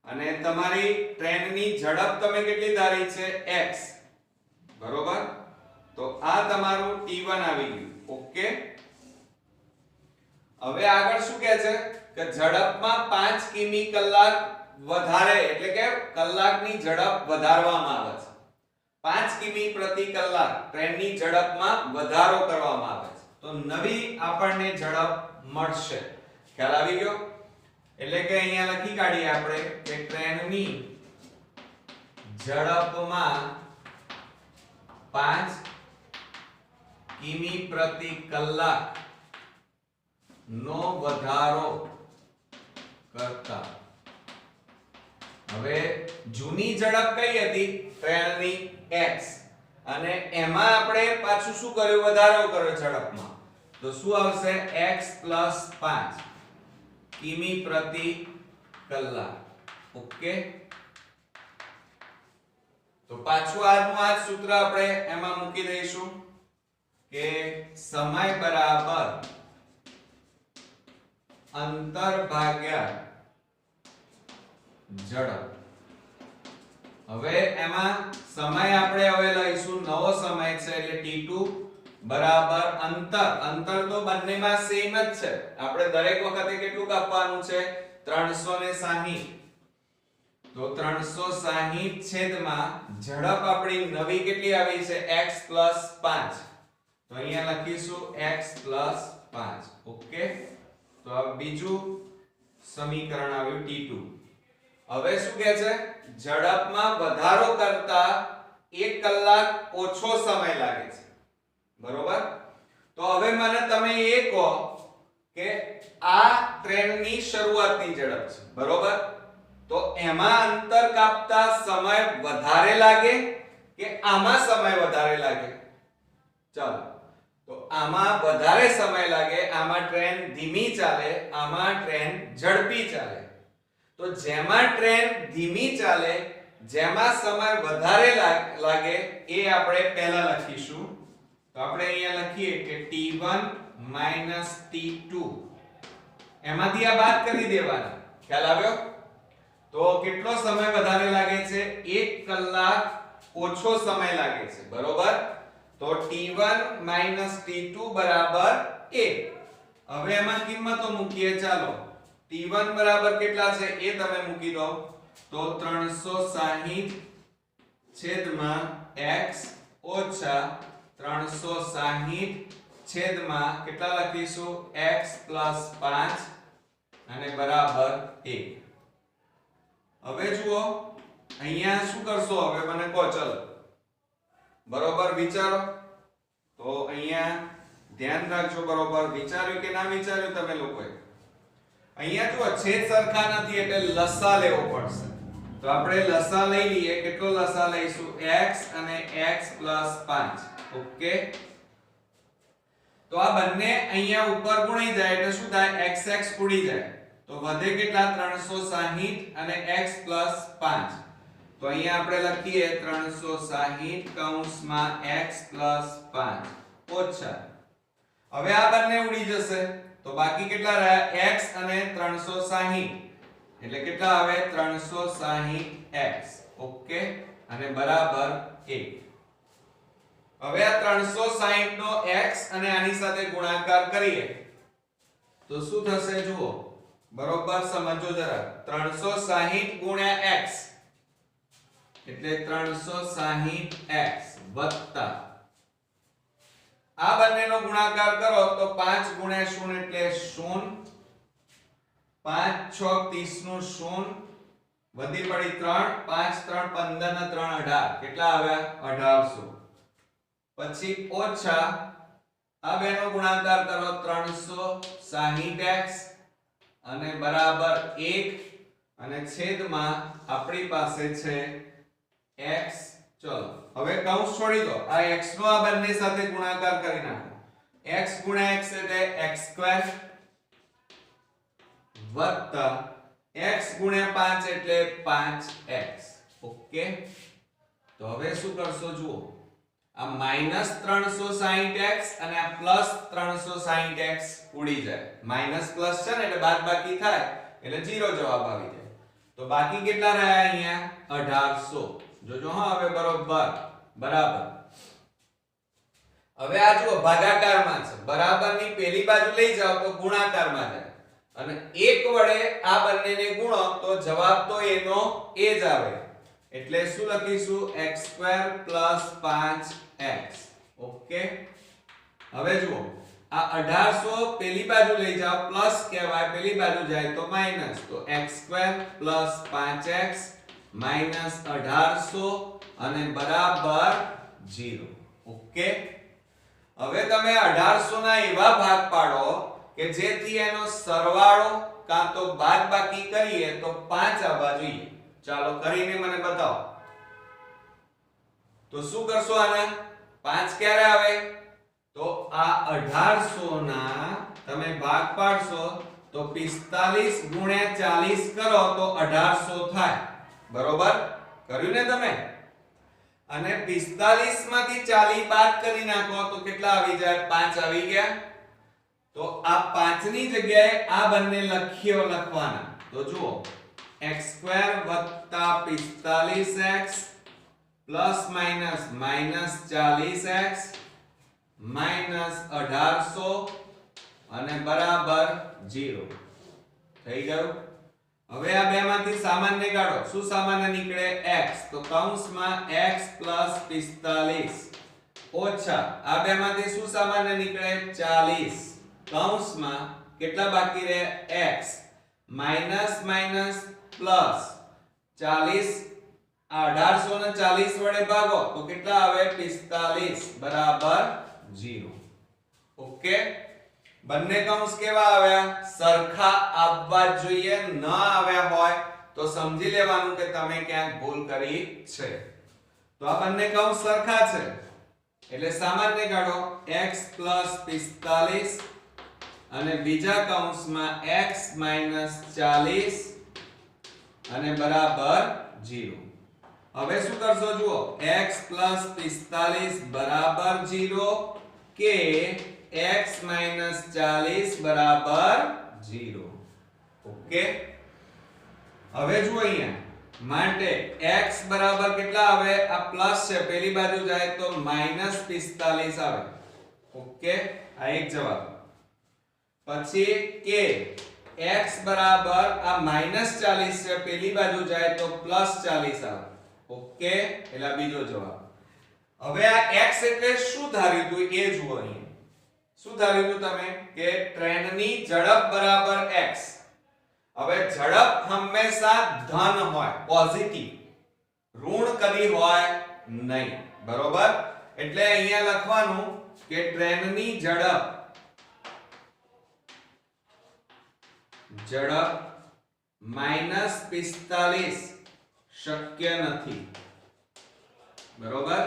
અને તમારી ટ્રેનની ઝડપ તમે કેટલી ધારી છે x બરોબર તો આ તમારું t1 આવી ગયું ઓકે હવે આગળ શું કહે છે કે ઝડપમાં 5 કિમી કલાક વધારે એટલે કે કલાકની ઝડપ વધારવામાં આવે છે 5 કિમી પ્રતિ કલાક ટ્રેનની ઝડપમાં વધારો કરવામાં આવે છે તો નવી આપણને ઝડપ મળશે. ખ્યાલ આવી ગયો? એટલે કે અહીંયા લખી કાઢીએ આપણે કે ટ્રેનની ઝડપમાં 5 કિમી પ્રતિ કલાક નો વધારો કરતા. હવે જૂની ઝડપ કઈ હતી? ટ્રેનની x અને એમાં આપણે પાછું શું કર્યું? વધારો કર્યો ઝડપમાં. તો શું આવશે? x + 5 કિમી પ્રતિ કલાક. ઓકે, તો પાછું આજનું આ સૂત્ર આપણે એમાં મૂકી દઈશું કે સમય બરાબર અંતર ભાગ્યા ઝડપ. હવે એમાં સમય આપણે હવે લઈશું નવો સમય છે એટલે t2 બરાબર અંતર તો બંનેમાં સેમ જ છે. આપણે દરેક વખતે કેટલું કાપવાનું છે? 360. તો 360 છેદમાં ઝડપ આપણી નવી કેટલી આવી છે? x + 5. તો અહીંયા લખીશું x + 5. ઓકે, તો આ બીજું સમીકરણ આવ્યું t2. હવે શું કહે છે? ઝડપમાં વધારો કરતા 1 કલાક ઓછો સમય લાગે છે. બરોબર? તો હવે મને તમે એ કહો કે આ ટ્રેનની શરૂઆતની ઝડપ છે. બરોબર? તો એમાં અંતર કાપતા સમય વધારે લાગે કે આમાં સમય વધારે લાગે? ચાલો, તો આમાં વધારે સમય લાગે. આમાં ટ્રેન ધીમી ચાલે, આમાં ટ્રેન ઝડપી ચાલે. તો જેમાં ટ્રેન ધીમી ચાલે, જેમાં સમય વધારે લાગે એ આપણે પહેલા લખીશું. તો આપણે અહીંયા લખીએ કે t1 - t2. એમાંથી આ બાદ કરી દેવાના. ખ્યાલ આવ્યો? તો કેટલો સમય વધારે લાગે છે? 1 કલાક ઓછો સમય લાગે છે. બરોબર? તો t1 - t2 બરાબર 1. હવે એમાં કિંમતો મૂકીએ. ચાલો, t1 બરાબર કેટલા છે એ તમે મૂકી દો. તો 360 છેદમાં x ઓછા 360 છેદમાં કેટલા લખીશું? x + 5 અને બરાબર 1. હવે જુઓ અહીંયા શું કરશો? હવે મને કહો. ચલો, બરોબર વિચારો. તો અહીંયા ધ્યાન રાખજો. બરોબર વિચાર્યું કે ના વિચાર્યું તમે લોકોએ? અહીંયા જુઓ છેદ સરખા નથી એટલે લસા લેવો પડશે. તો આપણે લસા લઈ લઈએ. કેટલો લસા લઈશું? x અને x + 5. ઓકે, તો આ બંને અહીંયા ઉપર ગુણાઈ જાય એટલે શું થાય? xx ઉડી જાય. તો વધે કેટલા? 360 અને x + 5. તો અહીંયા આપણે લખીએ 360 કૌંસમાં x + 5 ઓછા. હવે આ બંને ઉડી જશે તો બાકી કેટલા રહ્યા? x અને 360 એટલે કેટલા આવે? 360x. ઓકે, અને બરાબર 1. હવે આ 360 નો x અને આની સાથે ગુણાકાર કરીએ તો શું થશે? જુઓ, બરોબર સમજો જરા. 360 ગુણ્યા x એટલે 360x વત્તા આ બંનેનો ગુણાકાર કરો તો 5 ગુણ્યા 0 એટલે 0. 5 6 30 નું 0 વધી પડી 3. 5 3 15 ના 3 18. કેટલા આવ્યા? 1800. પછી ઓછા આ બેનો ગુણાકાર કરો 360x અને બરાબર 1 અને છેદમાં આપણી પાસે છે x. ચલો હવે કૌંસ છોડી દો. આ x નો આ બંને સાથે ગુણાકાર કરી નાખો. x ગુણ્યા x એટલે x² વત્તા x ગુણ્યા 5 એટલે 5x. ઓકે, તો હવે શું કરશો? જુઓ, આ -360x અને આ +360x ઉડી જાય. માઈનસ પ્લસ છે ને એટલે બાદબાકી થાય એટલે 0 જવાબ આવી જાય. તો બાકી કેટલા રહ્યા અહીંયા? 1800. જોજો હા, હવે બરાબર. હવે આ જુઓ ભાગાકારમાં છે. બરાબરની પેલી બાજુ લઈ જાઓ તો ગુણાકારમાં જાય અને 1 વડે આ બંનેને ગુણો તો જવાબ તો એનો એ જ આવે. એટલે શું લખીશું x² + 5x. ઓકે, હવે જુઓ આ 1800 પેલી બાજુ લઈ જાઓ પ્લસ કહેવાય, પેલી બાજુ જાય તો માઈનસ, તો x² + 5x - 1800 અને બરાબર 0. ઓકે, હવે તમે 1800 ના એવા ભાગ પાડો કે જેથી એનો સરવાળો કાં તો બાદબાકી કરીએ તો 5 આવવા જોઈએ. ચાલો કરીને મને બતાવો. તો શું કરશો આના? 5 ક્યારે આવે? તો આ 1800 ના તમે ભાગ પાડશો તો 45 * 40 કરો તો 1800 થાય. બરોબર કર્યું ને તમે? અને 45 માંથી 40 બાદ કરી નાખો તો કેટલા આવી જાય? 5 આવી ગયા. તો આ 5 ની જગ્યાએ આ બંને લખવાના. તો જુઓ x² + 45x ± -40x -1800 અને બરાબર 0 થઈ ગયું. હવે આ બે માંથી સામાન્ય કાઢો. શું સામાન્ય નીકળે? x. તો કૌંસમાં x + 45 ઓછા આ બે માંથી શું સામાન્ય નીકળે? 40 કૌંસમાં કેટલા બાકી રહે? x minus minus plus 40. 1800 ને 40 વડે ભાગો તો કેટલા આવે? 45 બરાબર 0. ઓકે, બંને કૌંસ કેવા આવ્યા? સરખા આવવા જોઈએ. ન આવ્યા હોય તો સમજી લેવાનું કે તમે ક્યાંક ભૂલ કરી છે. તો આ બંને કૌંસ સરખા છે એટલે સામાન્ય કાઢો x + 45 અને બીજા કૌંસમાં x - 40 અને બરાબર 0. હવે શું કરશો? જુઓ x + 45 બરાબર 0 કે x - 40 બરાબર 0. ઓકે, હવે જુઓ અહીંયા માટે x બરાબર કેટલા આવે? આ પ્લસ છે, પેલી બાજુ જાય તો -45 આવે. ઓકે, આ એક જવાબ. પછી કે x બરાબર આ -40 છે, પેલી બાજુ જાય તો +40 આવે. ઓકે, એટલે બીજો જવાબ. હવે આ x એટલે શું ધાર્યું હતું એ જુઓ. અહીં શું ધાર્યું હતું તમે? કે ટ્રેનની ઝડપ બરાબર x. હવે ઝડપ હંમેશા ધન હોય, પોઝિટિવ, ઋણ કદી હોય નહીં. બરોબર, એટલે અહીંયા લખવાનું કે ટ્રેનની ઝડપ -45 શક્ય નથી. બરોબર,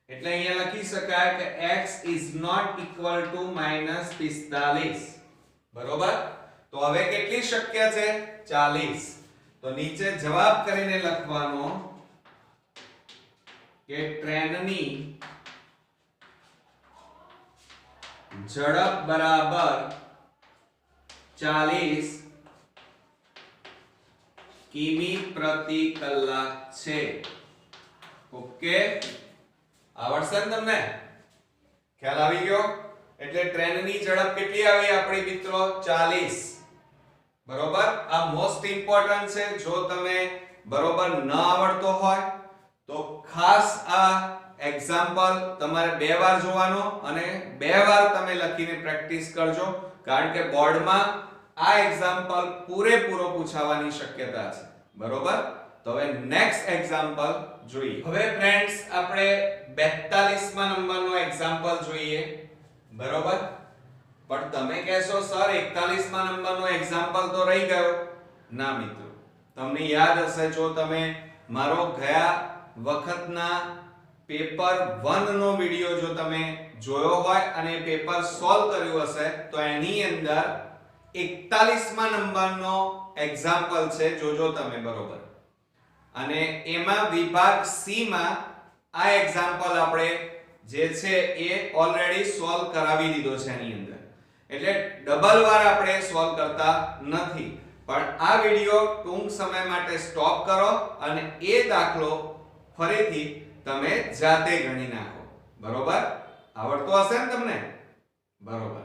એટલે અહીંયા લખી શકાય કે x ≠ -45. બરોબર, તો હવે કેટલી શક્ય છે? 40. તો નીચે જવાબ કરીને લખવાનો કે ટ્રેનની ઝડપ બરાબર 40 કિમી/કલાક છે. ઓકે, આવડશે ને તમને? ખ્યાલ આવી ગયો? એટલે ટ્રેનની ઝડપ કેટલી આવી આપણી મિત્રો? 40. બરોબર, આ મોસ્ટ ઇમ્પોર્ટન્ટ છે. જો તમે બરોબર ન આવડતો હોય તો ખાસ આ એક્ઝામ્પલ તમારે 2 વાર જોવાનો અને 2 વાર તમે લખીને પ્રેક્ટિસ કરજો, કારણ કે બોર્ડમાં આ એક્ઝામ્પલ પૂરેપૂરો પૂછાવાની શક્યતા છે. બરોબર, તો હવે નેક્સ્ટ એક્ઝામ્પલ જોઈએ. હવે ફ્રેન્ડ્સ આપણે 42મા નંબરનો એક્ઝામ્પલ જોઈએ. બરોબર, પણ તમે કહેશો સર 41મા નંબરનો એક્ઝામ્પલ તો રહી ગયો. ના મિત્રો, તમને યાદ હશે જો તમે મારો ગયા વખતના પેપર 1 નો વિડિયો જો તમે જોયો હોય અને પેપર સોલ્વ કર્યું હશે તો એની અંદર 41મા નંબરનો એક્ઝામ્પલ છે, જોજો તમે. બરોબર, અને એમાં વિભાગ સી માં આ એક્ઝામ્પલ આપણે જે છે એ ઓલરેડી સોલ્વ કરાવી દીધો છે એની અંદર, એટલે ડબલ વાર આપણે સોલ્વ કરતા નથી. પણ આ વિડિયો ટૂંક સમય માટે સ્ટોપ કરો અને એ દાખલો ફરીથી તમે જાતે ગણી નાખો. બરોબર, આવડતો હશે ને તમને? બરોબર,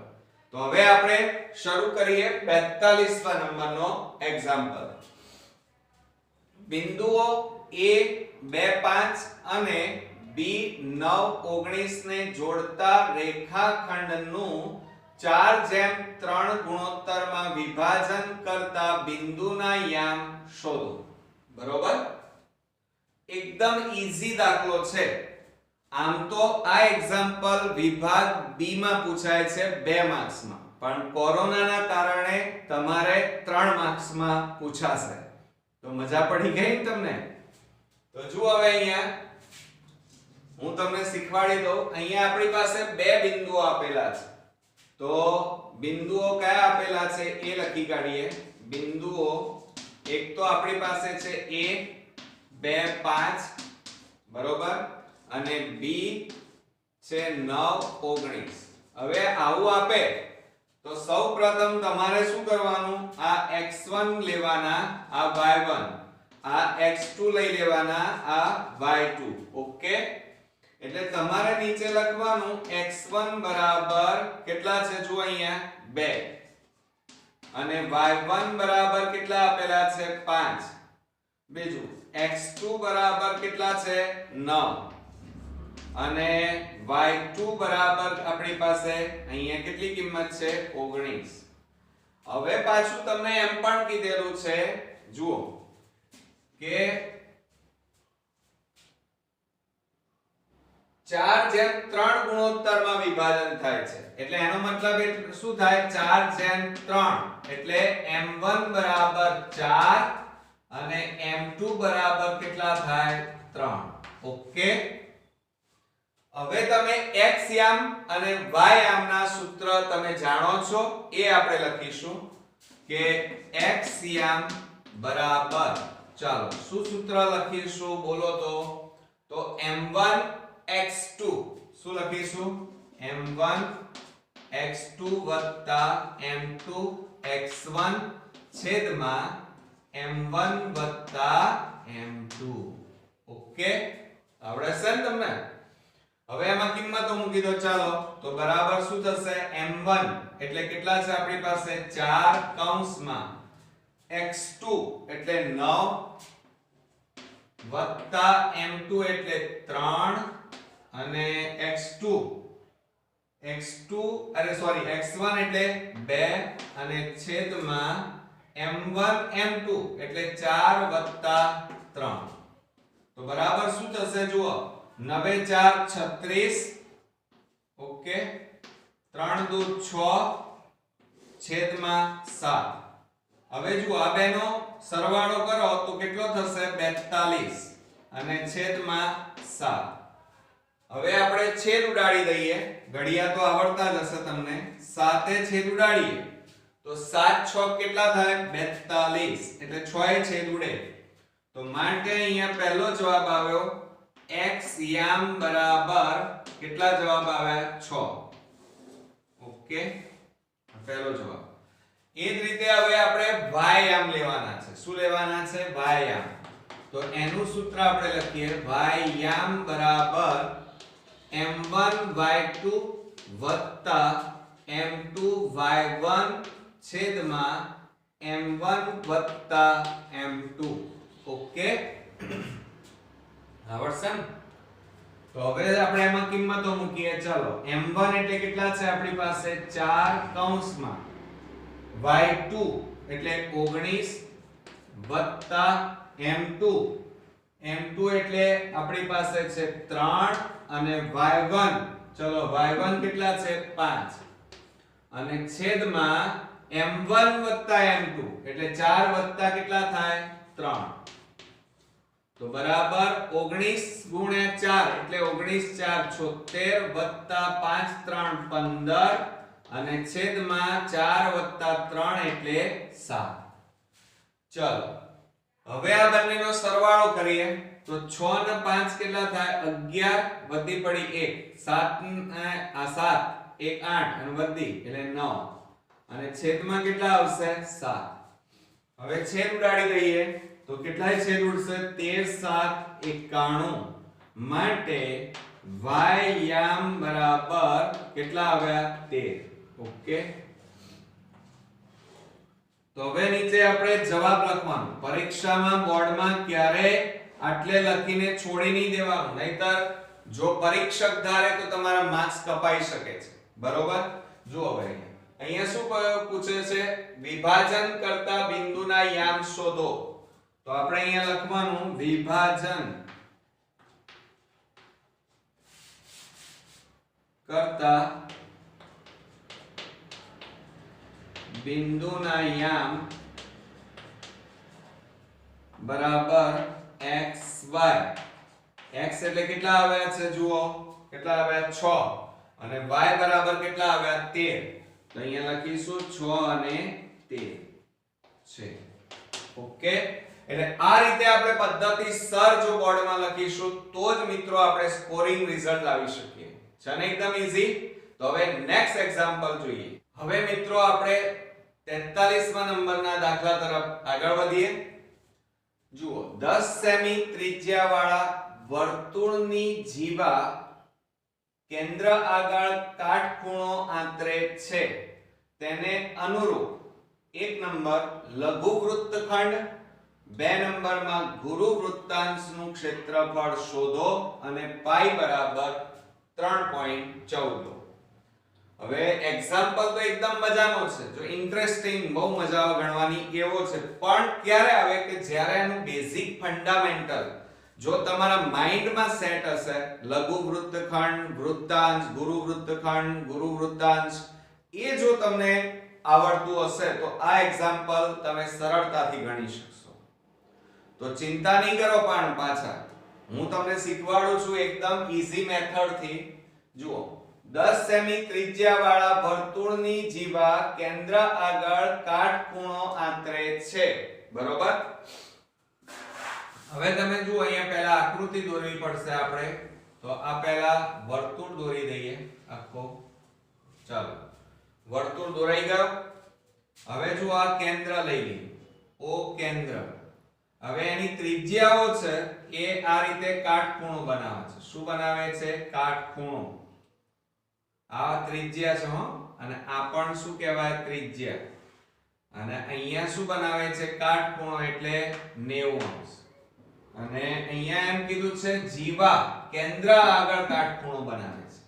તો હવે આપણે શરૂ કરીએ 42મા નંબરનો એક્ઝામ્પલ. બિંદુઓ A 2 5 અને B 9 19 ને જોડતા રેખાખંડનું 4:3 ગુણોત્તરમાં વિભાજન કરતા બિંદુના યામ શોધો. બરોબર? એકદમ ઈઝી દાખલો છે. આમ તો આ એક્ઝામ્પલ વિભાગ B માં પૂછાય છે 2 માર્ક્સમાં, પણ કોરોનાના કારણે તમારે 3 માર્ક્સમાં પૂછાશે. તો મજા પડી ગઈ ને તમને? તો જુઓ હવે અહીંયા હું તમને શીખવાડી દઉં. અહીંયા આપણી પાસે 2 બિંદુઓ આપેલા છે. તો બિંદુઓ કયા આપેલા છે એ લખી કાઢીએ. બિંદુઓ એક તો આપણી પાસે છે A 2 5 બરોબર, અને B છે 9 19. હવે આવું આપે તો સૌપ્રથમ તમારે શું કરવાનું? આ x1 લેવાના, આ y1, આ x2 લઈ લેવાના, આ y2. ઓકે, એટલે તમારે નીચે લખવાનું x1 બરાબર કેટલા છે? જો અહીંયા 2, અને y1 બરાબર કેટલા આપેલા છે? 5. બીજું x2 બરાબર કેટલા છે? 9, અને y2 બરાબર આપણી પાસે અહીંયા કેટલી કિંમત છે? 19. હવે પાછું તમને એમ પણ કીધેલું છે, જુઓ કે 4:3 ગુણોત્તરમાં વિભાજન થાય છે. એટલે એનો મતલબ એ શું થાય? 4:3 એટલે m1 બરાબર 4 અને m2 બરાબર કેટલા થાય? 3. ઓકે, હવે તમે x યામ અને y યામના સૂત્ર તમે જાણો છો, એ આપણે લખીશું કે x યામ બરાબર, ચાલો શું સૂત્ર લખીશું બોલો તો m1 x2 શું લખીશું? m1 x2 વત્તા m2 x1 છેદમાં m1 વત્તા m2. ઓકે, આવડે છે ને તમને? હવે એમાં કિંમતો મૂકી દો. ચાલો, તો બરાબર શું થશે? m1 એટલે કેટલા છે આપણી પાસે? 4 કૌંસમાં x2 એટલે 9 વત્તા m2 એટલે 3 અને x1 એટલે 2 અને છેદમાં m1 m2 એટલે 4 વત્તા 3. તો બરાબર શું થશે? જુઓ 9 4 36. ઓકે, 3 દુ 6 છેદમાં 7. હવે જુઓ આ બેનો સરવાળો કરો તો કેટલો થશે? 42 અને છેદમાં 7. હવે આપણે છેદ ઉડાડી દઈએ. ઘડિયા તો આવડતા જ હશે તમને. 7 એ છેદ ઉડાડીએ તો 7 6 કેટલા થાય? 42. એટલે 6 એ છેદ ઉડે. તો માટે અહીંયા પહેલો જવાબ આવ્યો x યામ બરાબર કેટલા જવાબ આવ્યા? 6. ઓકે, પહેલો જવાબ. એ જ રીતે હવે આપણે y યામ લેવાના છે. શું લેવાના છે? y યામ. તો એનું સૂત્ર આપણે લખીએ y યામ બરાબર m1 y2 વત્તા m2 y1 છેદમાં m1 વત્તા m2. ઓકે, આવડશે ને? તો હવે આપણે એમાં કિંમતો મૂકીએ. ચાલો, m1 એટલે કેટલા છે આપણી પાસે? 4 કૌંસમાં y2 એટલે 19 વત્તા m2 એટલે આપણી પાસે છે 3 અને y1, ચલો y1 કેટલા છે? 5 અને છેદમાં m1 વત્તા m2 એટલે 4 વત્તા કેટલા થાય? 3. તો બરાબર 19 ગુણ્યા 4 એટલે 19 4 76 વત્તા 5 3 15 અને છેદમાં 4 વત્તા 3 એટલે 7. ચલો, હવે આ બંનેનો સરવાળો કરીએ તો 6 ને 5 કેટલા થાય? 11 વધી પડી 1, 7 આ 7 1 8 અને વધી એટલે 9 અને છેદમાં કેટલા આવશે? 7. હવે છેદ ઉડાડી દઈએ તો કેટલાય છેદ ઉડશે? 13 7 91. માટે y યામ બરાબર કેટલા આવ્યા? 13. ઓકે, તો હવે નીચે આપણે જવાબ લખવાનો. પરીક્ષામાં બોર્ડમાં ક્યારે આટલે લખીને છોડી નહીં દેવાનું, નહીતર જો પરીક્ષક ધારે તો તમારા માર્ક્સ કપાઈ શકે છે, બરોબર? જુઓ હવે અહીંયા શું પૂછે છે, વિભાજન કરતા બિંદુના યામ શોધો. તો આપણે અહીંયા લખવાનું વિભાજન કરતા બિંદુના યામ બરાબર xy. x એટલે કેટલા આવ્યા છે જુઓ, કેટલા આવ્યા 6 અને y બરાબર કેટલા આવ્યા 13. તો અહીંયા લખીશું 6 અને 13 છે. ઓકે, એટલે આ રીતે આપણે પદ્ધતિસર જો બોર્ડમાં લખીશું તો જ મિત્રો આપણે સ્કોરિંગ રિઝલ્ટ લાવી શકીએ. છે ને એકદમ ઈઝી. તો હવે નેક્સ્ટ એક્ઝામ્પલ જોઈએ. હવે મિત્રો આપણે 43મા નંબરના દાખલા તરફ આગળ વધીએ. જુઓ, 10 સેમી ત્રિજ્યાવાળા વર્તુળની જીવા કેન્દ્ર આગળ કાટખૂણો આંતરે છે. તેને અનુરૂપ 1 નંબર લઘુ વૃત્તખંડ, 2 નંબરમાં ગુરુ વૃત્તાંશનું ક્ષેત્રફળ શોધો અને પાઈ બરાબર 3.14. હવે એક્ઝામ્પલ તો એકદમ મજાનો છે, જો ઇન્ટરેસ્ટિંગ, બહુ મજા આવે ગણવાની એવો છે. પણ ક્યારે આવે કે જ્યારે એનું બેઝિક ફંડામેન્ટલ જો તમારા માઇન્ડમાં સેટ હશે, લઘુ વૃત્તખંડ, વૃત્તાંશ, ગુરુ વૃત્તખંડ, ગુરુ વૃત્તાંશ, એ જો તમને આવડતું હશે તો આ એક્ઝામ્પલ તમે સરળતાથી ગણી શકશો. તો ચિંતા નહીં કરો, પણ પાછા હું તમને શીખવાડું છું એકદમ ઈઝી મેથડ થી. જુઓ, 10 સેમી ત્રિજ્યાવાળા વર્તુળની જીવા કેન્દ્ર આગળ કાટખૂણો આંતરે છે, બરોબર? હવે તમે જુઓ, અહીંયા પહેલા આકૃતિ દોરવી પડશે આપણે. તો આ પહેલા વર્તુળ દોરી દઈએ આખો. ચાલો, વર્તુળ દોરાઈ ગયો. હવે જુઓ, આ કેન્દ્ર લઈ લઈએ, O કેન્દ્ર. હવે એની ત્રિજ્યાઓ છે એ આ રીતે કાટખૂણો બનાવે છે. શું બનાવે છે? કાટખૂણો. આ ત્રિજ્યા છે હો, અને આ પણ શું કહેવાય? ત્રિજ્યા. અને અહીંયા શું બનાવે છે? કાટખૂણો, એટલે 90 અંશ. અને અહીંયા એમ કીધું છે જીવા કેન્દ્ર આગળ કાટખૂણો બનાવે છે.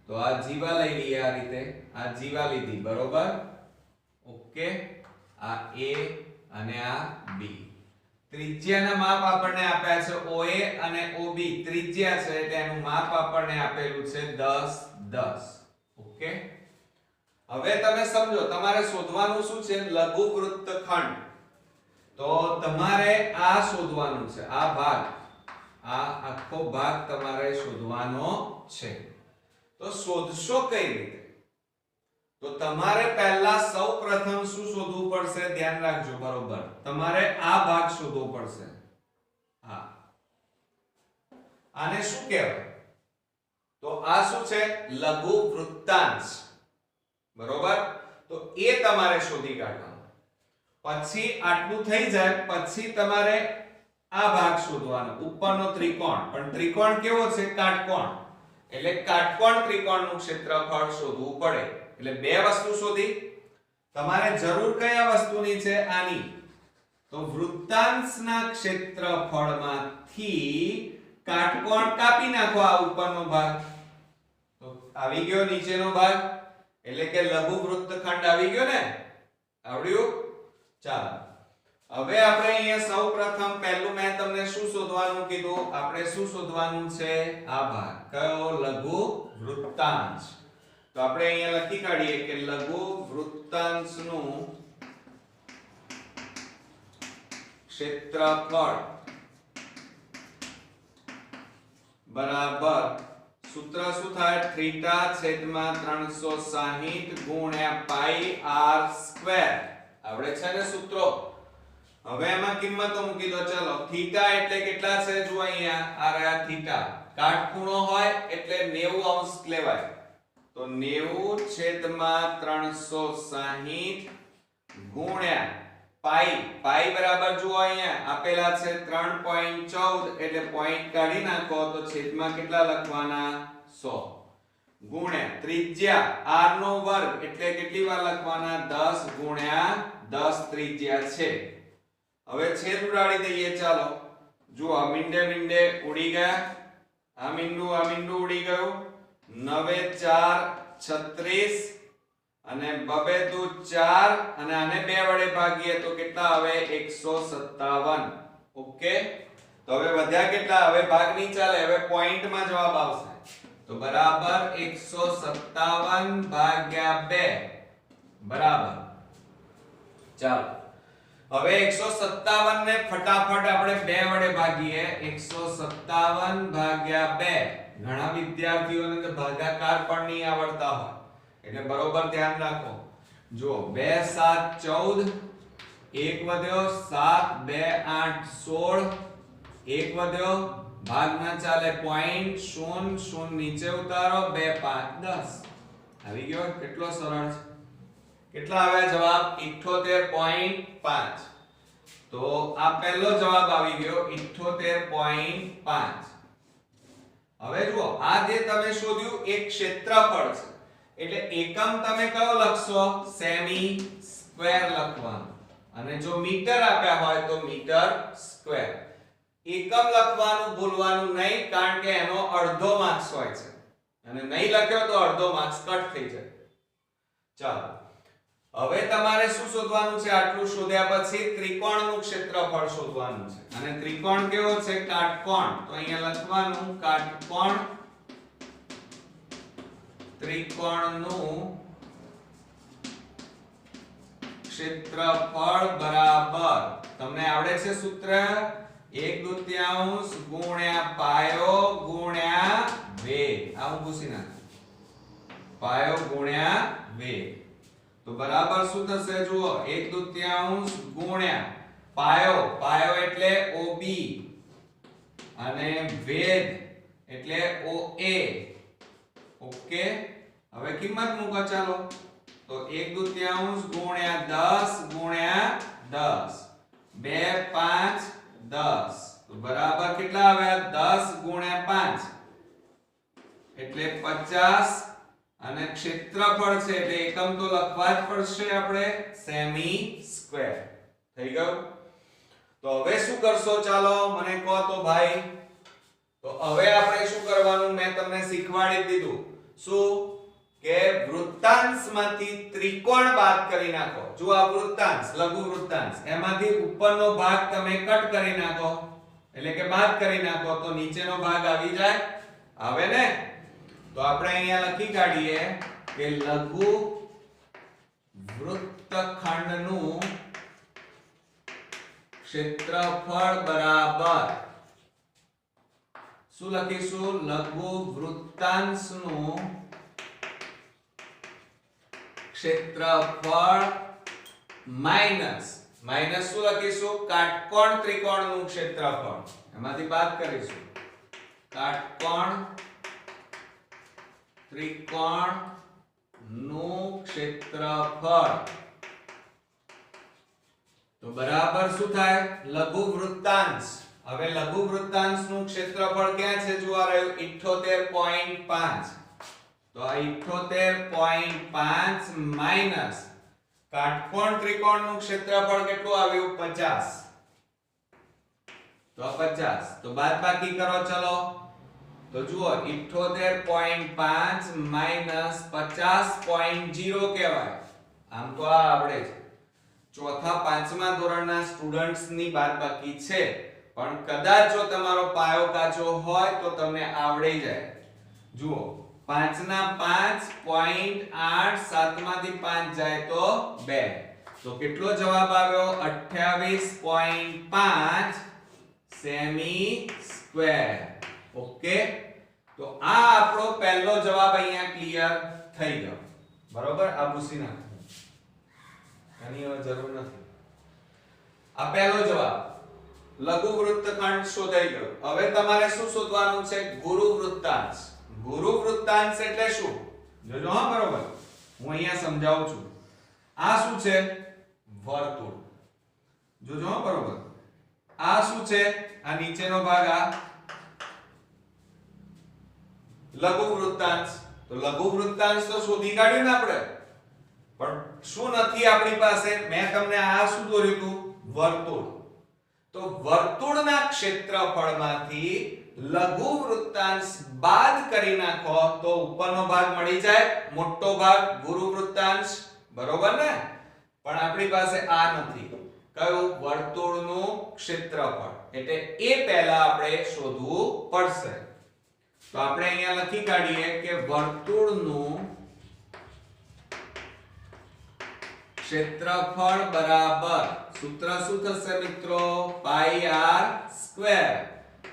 તો આ જીવા લઈ લઈએ, આ રીતે આ જીવા લીધી, બરોબર? ઓકે, આ A અને આ B. ત્રિજ્યાના માપ આપણને આપ્યા છે OA અને OB. ત્રિજ્યા છે એટલે એનું માપ આપણને આપેલું છે 10 10. ઓકે, હવે તમે સમજો, તમારે શોધવાનું શું છે? લઘુ વૃત્તખંડ. તો તમારે આ શોધવાનું છે, આ ભાગ, આ આખો ભાગ તમારે શોધવાનો છે. તો શોધશો કઈ રીતે? તો તમારે પહેલા સૌપ્રથમ શું શોધવું પડશે? ધ્યાન રાખજો, બરોબર? તમારે આ ભાગ શોધવો પડશે. હા, આને શું કહેવાય? તો આ શું છે? લઘુ વૃત્તાંશ, બરોબર? તો એ તમારે શોધી કાઢવાનો. પછી આટલું થઈ જાય પછી તમારે આ ભાગ શોધવાનો, ઉપરનો ત્રિકોણ. પણ ત્રિકોણ કેવો છે? કાટકોણ. એટલે કાટકોણ ત્રિકોણનું ક્ષેત્રફળ શોધવું પડે. એટલે બે વસ્તુ શોધી. તમારે જરૂર કયા વસ્તુની છે? આની. તો વૃત્તાંશના ક્ષેત્રફળમાંથી કાટકોણ કાપી નાખો, આ ઉપરનો ભાગ. તો આવી ગયો નીચેનો ભાગ, એટલે કે લઘુ વૃત્તખંડ આવી ગયો ને? આવડ્યું? ચાલો, હવે આપણે અહીંયા સૌપ્રથમ પહેલું મેં તમને શું શોધવાનું કીધું? આપણે શું શોધવાનું છે? આ ભાગ. કયો? લઘુ વૃત્તાંશ. તો આપણે અહીંયા લખી કાઢીએ કે લઘુ વૃત્તાંશનું ક્ષેત્રફળ બરાબર, સૂત્ર શું થાય? θ/360 ગુણ્યા પાઈ r સ્ક્વેર. આવડે છે ને સૂત્રો? હવે એમાં કિંમતો મૂકી દો. ચાલો, થીટા એટલે કેટલા છે? જો અહીંયા આ રહ્યા થીટા. કાટખૂણો હોય એટલે 90 અંશ લેવાય. તો 90/360 ગુણ્યા પાઈ. પાઈ બરાબર જુઓ અહીંયા આપેલા છે 3.14, એટલે પોઈન્ટ કાઢી નાખો તો છેદમાં કેટલા લખવાના? 100. ગુણ્યા ત્રિજ્યા r નો વર્ગ, એટલે કેટલી વાર લખવાના? 10 ગુણ્યા 10 ત્રિજ્યા છે. હવે છેદ ઉડાડી દઈએ. ચાલો, જો આ મીંડે ઉડી ગયા, આ મીંડું ઉડી ગયું, 9 4 36 અને 2 2 4 અને આને 2 વડે ભાગીએ તો કેટલા આવે 157. ઓકે, તો હવે વધ્યા કેટલા? હવે ભાગ નહીં ચાલે, હવે પોઈન્ટ માં જવાબ આવશે. તો બરાબર 157 ભાગ્યા 2 બરાબર. ચાલો હવે 157 ને ફટાફટ આપણે 2 વડે ભાગીએ. 157 ભાગ્યા 2. ઘણા વિદ્યાર્થીઓને તો ભાગાકાર પણ નહીં આવડતા હોય, એટલે બરોબર ધ્યાન રાખો. જો 2 7 14, 1 વધ્યો, 7 2 8 16, 1 વધ્યો, ભાગ ના ચાલે, પોઈન્ટ, શૂન્ય શૂન્ય નીચે ઉતારો, 2 5 10. આવી ગયો. કેટલો સરળ છે. કેટલા આવ્યા જવાબ? 78.5. તો આ પહેલો જવાબ આવી ગયો 78.5. હવે જુઓ, આ જે તમે શોધ્યું એક ક્ષેત્રફળ છે, એટલે એકમ તમે કયો લખશો? સેમી સ્ક્વેર લખવાનું. અને જો મીટર આપ્યા હોય તો મીટર સ્ક્વેર. એકમ લખવાનું ભૂલવાનું નહીં, કારણ કે એનો અડધો માર્ક્સ હોય છે, અને નહીં લખ્યો તો અડધો માર્ક્સ કટ થઈ જાય. ચાલો હવે તમારે શું શોધવાનું છે? આટલું શોધ્યા પછી ત્રિકોણનું ક્ષેત્રફળ શોધવાનું છે. અને ત્રિકોણ કેવો છે? કાટકોણ. તો અહીંયા લખવાનું કાટકોણ ત્રિકોણનું ક્ષેત્રફળ બરાબર, તમને આવડે છે સૂત્ર? 1/2 ગુણ્યા પાયો ગુણ્યા વેગ. આવું પૂછી નાખ, પાયો ગુણ્યા વેગ. તો બરાબર શું થશે? જુઓ, 1/2 ગુણ્યા પાયો, પાયો એટલે OB, અને વેધ એટલે OA. ઓકે, હવે કિંમત મૂકો. ચાલો, તો 1/2 ગુણ્યા 10 ગુણ્યા 10, 2 5 10. તો બરાબર કેટલા આવ્યા? 10 ગુણ્યા 5 એટલે 50. અને ક્ષેત્રફળ છે એટલે એકમ તો લખવા જ પડશે આપણે, સેમી સ્ક્વેર. થઈ ગયું. તો હવે શું કરશો? ચાલો મને કહો તો ભાઈ. તો હવે આપણે શું કરવાનું? મેં તમને શીખવાડી દીધું. શું? કે વૃત્તાંશમાંથી ત્રિકોણ બાદ કરી નાખો. જો આ વૃત્તાંશ, લઘુ વૃત્તાંશ, એમાંથી ઉપરનો ભાગ તમે કટ કરી નાખો, એટલે કે બાદ કરી નાખો, તો નીચેનો ભાગ આવી જાય. આવે ને? તો આપણે અહીંયા લખી કાઢીએ કે લઘુ વૃત્તખંડનું ક્ષેત્રફળ બરાબર શું લખીશું? લઘુ વૃત્તાંશનું ક્ષેત્રફળ માઈનસ શું લખીશું? કાટકોણ ત્રિકોણનું ક્ષેત્રફળ. એમાંથી બાદ કરીશું કાટકોણ ત્રિકોણનું ક્ષેત્રફળ. તો બરાબર શું થાય? લઘુ વૃત્તાંશ. હવે લઘુ વૃત્તાંશનું ક્ષેત્રફળ ક્યાં છે? જો આ રહ્યું 78.5. તો આ 78.5 માઈનસ કાટકોણ ત્રિકોણનું ક્ષેત્રફળ કેટલું આવ્યું? 50. તો 50. તો બાદબાકી કરો. ચલો, તો જુઓ 78.5 માઈનસ 50.0 કહેવાય. આમ તો આ આવડે છે, ચોથા પાંચમા ધોરણના સ્ટુડન્ટ્સ ની બાદબાકી છે, પણ કદાચ જો તમારો પાયો કાચો હોય તો તમને આવડી જાય. જુઓ, 5 ના 5.8, 7 માંથી 5 જાય તો 2. તો કેટલો જવાબ આવ્યો? 28.5 સેમી સ્ક્વેર. ઓકે, તો આ આપણો પહેલો જવાબ અહીંયા ક્લિયર થઈ ગયો. બરોબર, આ ભૂસી નાખો, આની હવે જરૂર નથી. આ પહેલો જવાબ લઘુ વૃત્તખંડ શોધાઈ ગયો. હવે તમારે શું શોધવાનું છે? ગુરુ વૃત્તાંશ. ગુરુ વૃત્તાંશ એટલે શું? જોજો હા, બરોબર, હું અહીંયા સમજાવું છું. આ શું છે? વર્તુળ. જોજો હા, બરોબર. આ શું છે? આ નીચેનો ભાગ, આ લઘુ વૃત્તાંશ. તો લઘુ વૃત્તાંશ તો શોધી કાઢ્યું ને આપણે, પણ શું નથી આપણી પાસે? મેં તમને આ શું દોર્યું હતું? વર્તુળ. તો વર્તુળના ક્ષેત્રફળમાંથી લઘુ વૃત્તાંશ બાદ કરી નાખો તો ઉપરનો ભાગ મળી જાય, મોટો ભાગ ગુરુ વૃત્તાંશ, બરોબર ને? પણ આપણી પાસે આ નથી. કયું? વર્તુળનું ક્ષેત્રફળ. એટલે એ પહેલા આપણે શોધવું પડશે. તો આપણે અહીંયા લખી કાઢીએ કે વર્તુળનું ક્ષેત્રફળ બરાબર સૂત્ર શું થશે મિત્રો? પાઈ r સ્ક્વેર.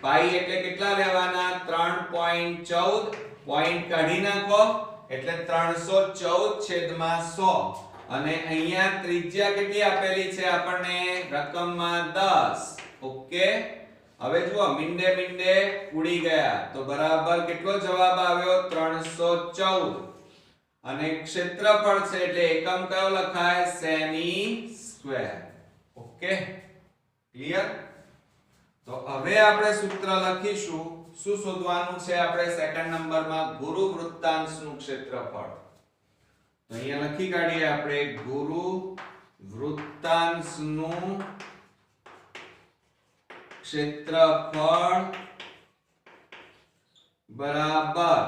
પાઈ એટલે કેટલા લેવાના? 3.14. પોઈન્ટ કાઢી નાખો એટલે 314/100. અને અહીંયા ત્રિજ્યા કેટલી આપેલી છે આપણને? રકમમાં 10. ઓકે, હવે જુઓ મીંડે મીંડે ઉડી ગયા તો બરાબર કેટલો જવાબ આવ્યો? 314. અને ક્ષેત્રફળ છે એટલે એકમ કયો લખાય? Semi square. Okay, clear? તો હવે આપણે સૂત્ર લખીશું. શું શોધવાનું છે આપણે? સેકન્ડ નંબરમાં ગુરુ વૃત્તાંશનું ક્ષેત્રફળ. તો અહીંયા લખી કાઢીએ આપણે ગુરુ વૃત્તાંશનું ક્ષેત્રફળ બરાબર,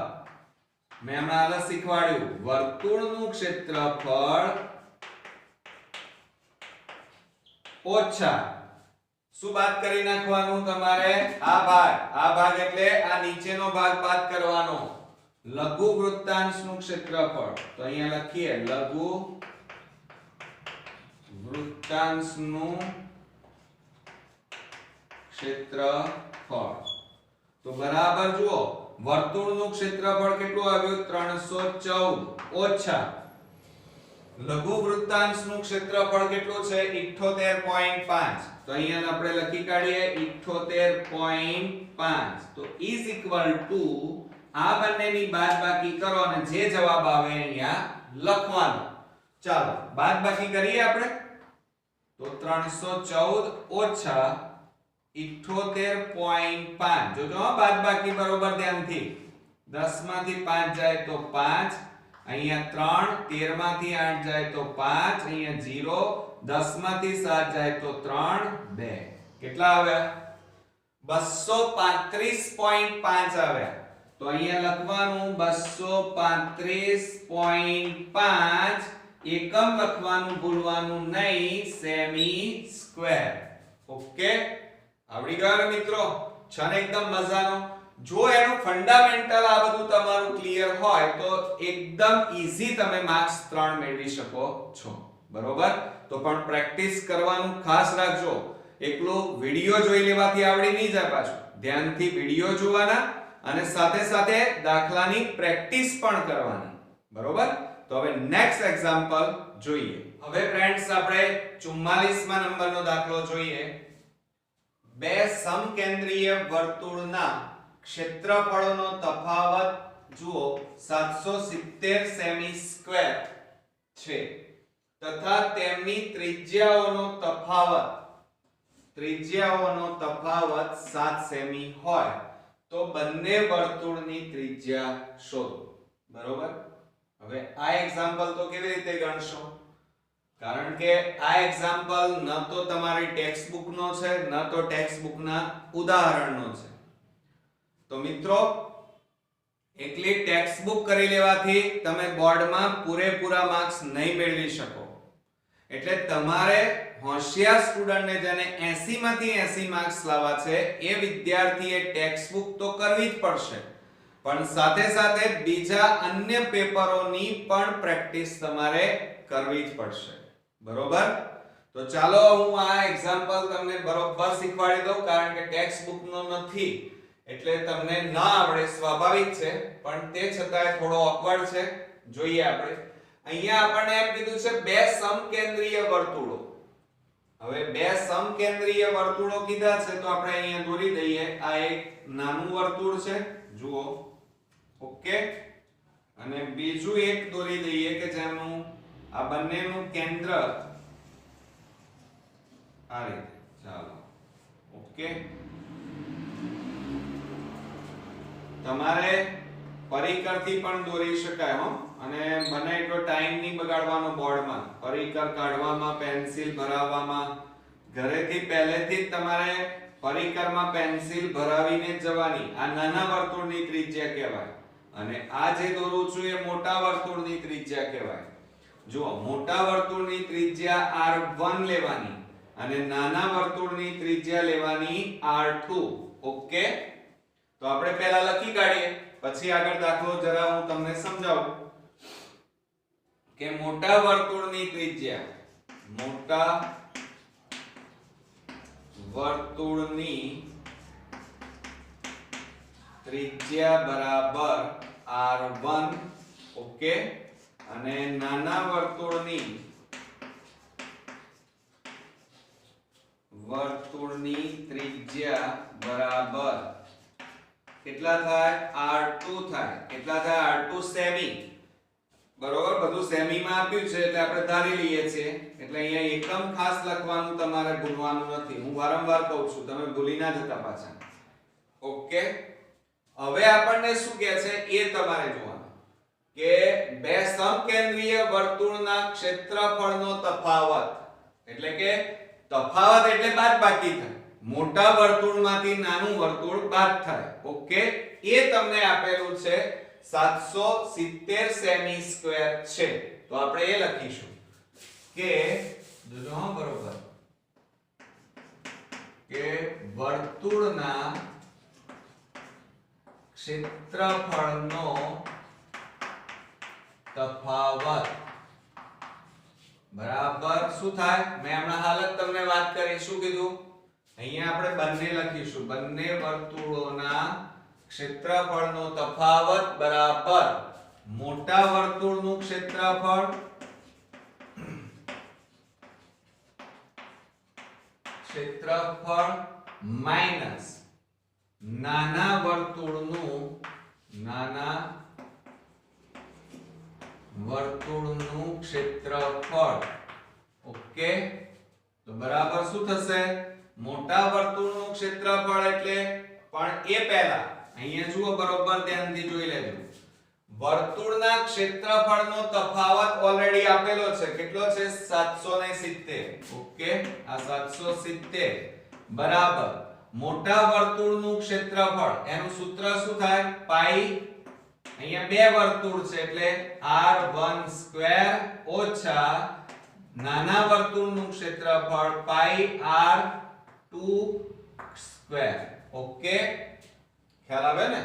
મેં હમણાં આલે શીખવાડ્યું, વર્તુળનું ક્ષેત્રફળ ઓછા શું બાદ કરી નાખવાનું તમારે? આ ભાગ એટલે આ નીચેનો ભાગ બાદ કરવાનો. લઘુ વૃત્તાંશનું ક્ષેત્રફળ. તો અહીંયા લખીએ લઘુ વૃત્તાંશનું ક્ષેત્રફળ. તો બરાબર જુઓ વર્તુળનું ક્ષેત્રફળ કેટલું આવ્યું? 314 ઓછા લઘુ વૃત્તાંશનું ક્ષેત્રફળ કેટલું છે? 78.5. તો અહીંયા આપણે લખી કાઢીએ 78.5. તો ઇઝ ઇક્વલ ટુ આ બંનેની બાદબાકી કરો અને જે જવાબ આવે અહીંયા લખવાનો. ચાલો બાદબાકી કરીએ આપણે. તો 314 ઓછા 78.5. જોજો બાદબાકી બરોબર ધ્યાનથી. 10 માંથી 5 જાય તો 5, અહીંયા 3, 13 માંથી 8 જાય તો 5, અહીંયા 0, 10 માંથી 7 જાય તો 3, 2. કેટલા આવ્યા? 235.5 આવ્યા. તો અહીંયા લખવાનું 235.5. એકમ લખવાનું ભૂલવાનું નહીં, સેમી સ્ક્વેર. ઓકે, આવડી ગયો મિત્રો? છે ને એકદમ મજાનો? જો એનું ફંડામેન્ટલ આ બધું તમારું ક્લિયર હોય તો એકદમ ઈઝી તમે માર્ક્સ 3 મેળવી શકો છો, બરોબર? તો પણ પ્રેક્ટિસ કરવાનું ખાસ રાખજો. એકલું વિડિયો જોઈ લેવાથી આવડી નહીં જાય. પાછું ધ્યાનથી વિડિયો જોવાના અને સાથે સાથે દાખલાની પ્રેક્ટિસ પણ કરવાની, બરોબર? તો હવે નેક્સ્ટ એક્ઝામ્પલ જોઈએ. હવે ફ્રેન્ડ્સ આપણે 44મા નંબરનો દાખલો જોઈએ. બે સમકેન્દ્રીય વર્તુળના ક્ષેત્રફળોનો તફાવત જુઓ 770 સેમી સ્ક્વેર છે તથા તેમની ત્રિજ્યાઓનો તફાવત 7 સેમી હોય તો બંને વર્તુળની ત્રિજ્યા શોધો. બરોબર? હવે આ એક્ઝામ્પલ તો કેવી રીતે ગણશો? કારણ કે આ એક્ઝામ્પલ ન તો તમારી ટેક્સ્ટ બુક નો છે ન તો ટેક્સ્ટ બુક ના ઉદાહરણનો છે. તો મિત્રો એકલી ટેક્સ્ટ બુક કરી લેવાથી તમે બોર્ડમાં પૂરેપૂરા માર્ક્સ નહીં મેળવી શકો. એટલે તમારે હોશિયાર સ્ટુડન્ટને જેને 80 માંથી 80 માર્ક્સ લાવવા છે એ વિદ્યાર્થીએ ટેક્સ્ટ બુક તો કરવી જ પડશે, પણ સાથે સાથે બીજા અન્ય પેપરોની પણ પ્રેક્ટિસ તમારે કરવી જ પડશે. બરોબર? તો ચાલો હું આ એક્ઝામ્પલ તમને બરોબર શીખવાડી દઉં, કારણ કે ટેક્સ્ટ બુક નો નથી એટલે તમને ના આવડે, સ્વાભાવિક છે, પણ તે છતાંય થોડો ઓકવર્ડ છે. જોઈએ આપણે. અહીંયા આપણને એમ કીધું છે બે સમકેન્દ્રીય વર્તુળો. હવે બે સમકેન્દ્રીય વર્તુળો કીધા છે તો આપણે અહીંયા દોરી દઈએ. આ એક નાનું વર્તુળ છે, જુઓ. ઓકે, અને બીજું એક દોરી દઈએ કે જેનું આ બંનેનું કેન્દ્ર આ રીતે. ચાલો, ઓકે. તમારે પરિકરથી પણ દોરી શકાય હો, અને બને એટલો ટાઈમ નહીં બગાડવાનો બોર્ડમાં. પરિકર કાઢવામાં, પેન્સિલ ભરાવવામાં ઘરેથી પહેલેથી જ તમારે પરિકરમાં પેન્સિલ ભરાવીને જવાની. આ નાના વર્તુળની ત્રિજ્યા કહેવાય અને આ જે દોરું છું એ મોટા વર્તુળની ત્રિજ્યા કહેવાય. જુઓ, મોટા વર્તુળની ત્રિજ્યા r1 લેવાની અને નાના વર્તુળની ત્રિજ્યા લેવાની r2. ઓકે, તો આપણે પહેલા લખી કાઢીએ, પછી આગળ દાખલો જરા હું તમને સમજાવું કે મોટા વર્તુળની ત્રિજ્યા, મોટા વર્તુળની ત્રિજ્યા બરાબર r1. ઓકે, અને નાના વર્તુળની ત્રિજ્યા બરાબર કેટલા થાય? r2 થાય. કેટલા થાય? r2 semi. બરોબર, બધું સેમી માં આપ્યું છે એટલે આપણે ધારી લઈએ છીએ. એટલે અહીંયા એકમ ખાસ લખવાનું તમારે ભૂલવાનું નથી. હું વારંવાર કહું છું, તમે ભૂલી ના જતા પાછા. ઓકે, હવે આપણને શું કહે છે એ તમારે જોવાનું કે બે સમકેન્દ્રીય વર્તુળના ક્ષેત્રફળનો તફાવત, એટલે કે તફાવત એટલે બાદબાકી થાય. મોટા વર્તુળમાંથી નાનું વર્તુળ બાદ થાય. ઓકે, એ તમને આપેલું છે 770 સેમી સ્ક્વેર છે. તો આપણે એ લખીશું કે જોજો હા બરોબર કે વર્તુળના ક્ષેત્રફળનો તફાવત બરાબર શું થાય? મેં હમણાં હાલ જ તમને વાત કરી. શું કીધું? અહીંયા આપણે બંને લખીશું, બંને વર્તુળોના ક્ષેત્રફળનો તફાવત બરાબર મોટા વર્તુળનું ક્ષેત્રફળ માઈનસ નાના વર્તુળનું ક્ષેત્રફળ. ઓકે, તો બરાબર શું થશે? મોટા વર્તુળનું ક્ષેત્રફળ એટલે પણ એ પહેલા અહીંયા જુઓ, બરોબર ધ્યાનથી જોઈ લેજો. વર્તુળના ક્ષેત્રફળનો તફાવત ઓલરેડી આપેલો છે. કેટલો છે? 770. ઓકે, આ 770 બરાબર મોટા વર્તુળનું ક્ષેત્રફળ. એનું સૂત્ર શું થાય? પાઈ. અહીંયા બે વર્તુળ છે એટલે r1² ઓછા નાના વર્તુળનું ક્ષેત્રફળ પાઈ r2². ઓકે, ખ્યાલ આવે ને?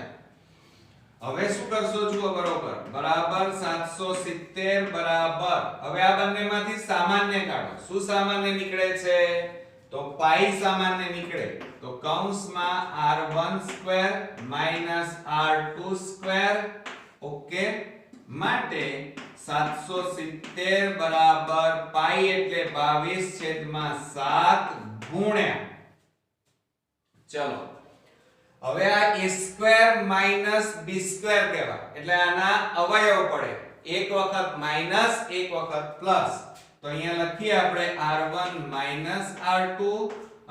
હવે શું કરશો? જુઓ, બરોબર બરાબર 770 બરાબર. હવે આ બંનેમાંથી સામાન્ય કાઢો. શું સામાન્ય નીકળે છે? તો પાઈ સામાન્ય નીકળે. તો કૌંસમાં r1² માઈનસ r2². ઓકે, માટે 770 બરાબર પાઈ એટલે 22/7 ગુણ્યા, ચલો હવે આ a² માઈનસ b² કહેવાય. એટલે આના અવયવ પડે, એક વખત માઈનસ એક વખત પ્લસ. તો અહીંયા લખીએ આપણે r1 માઈનસ r2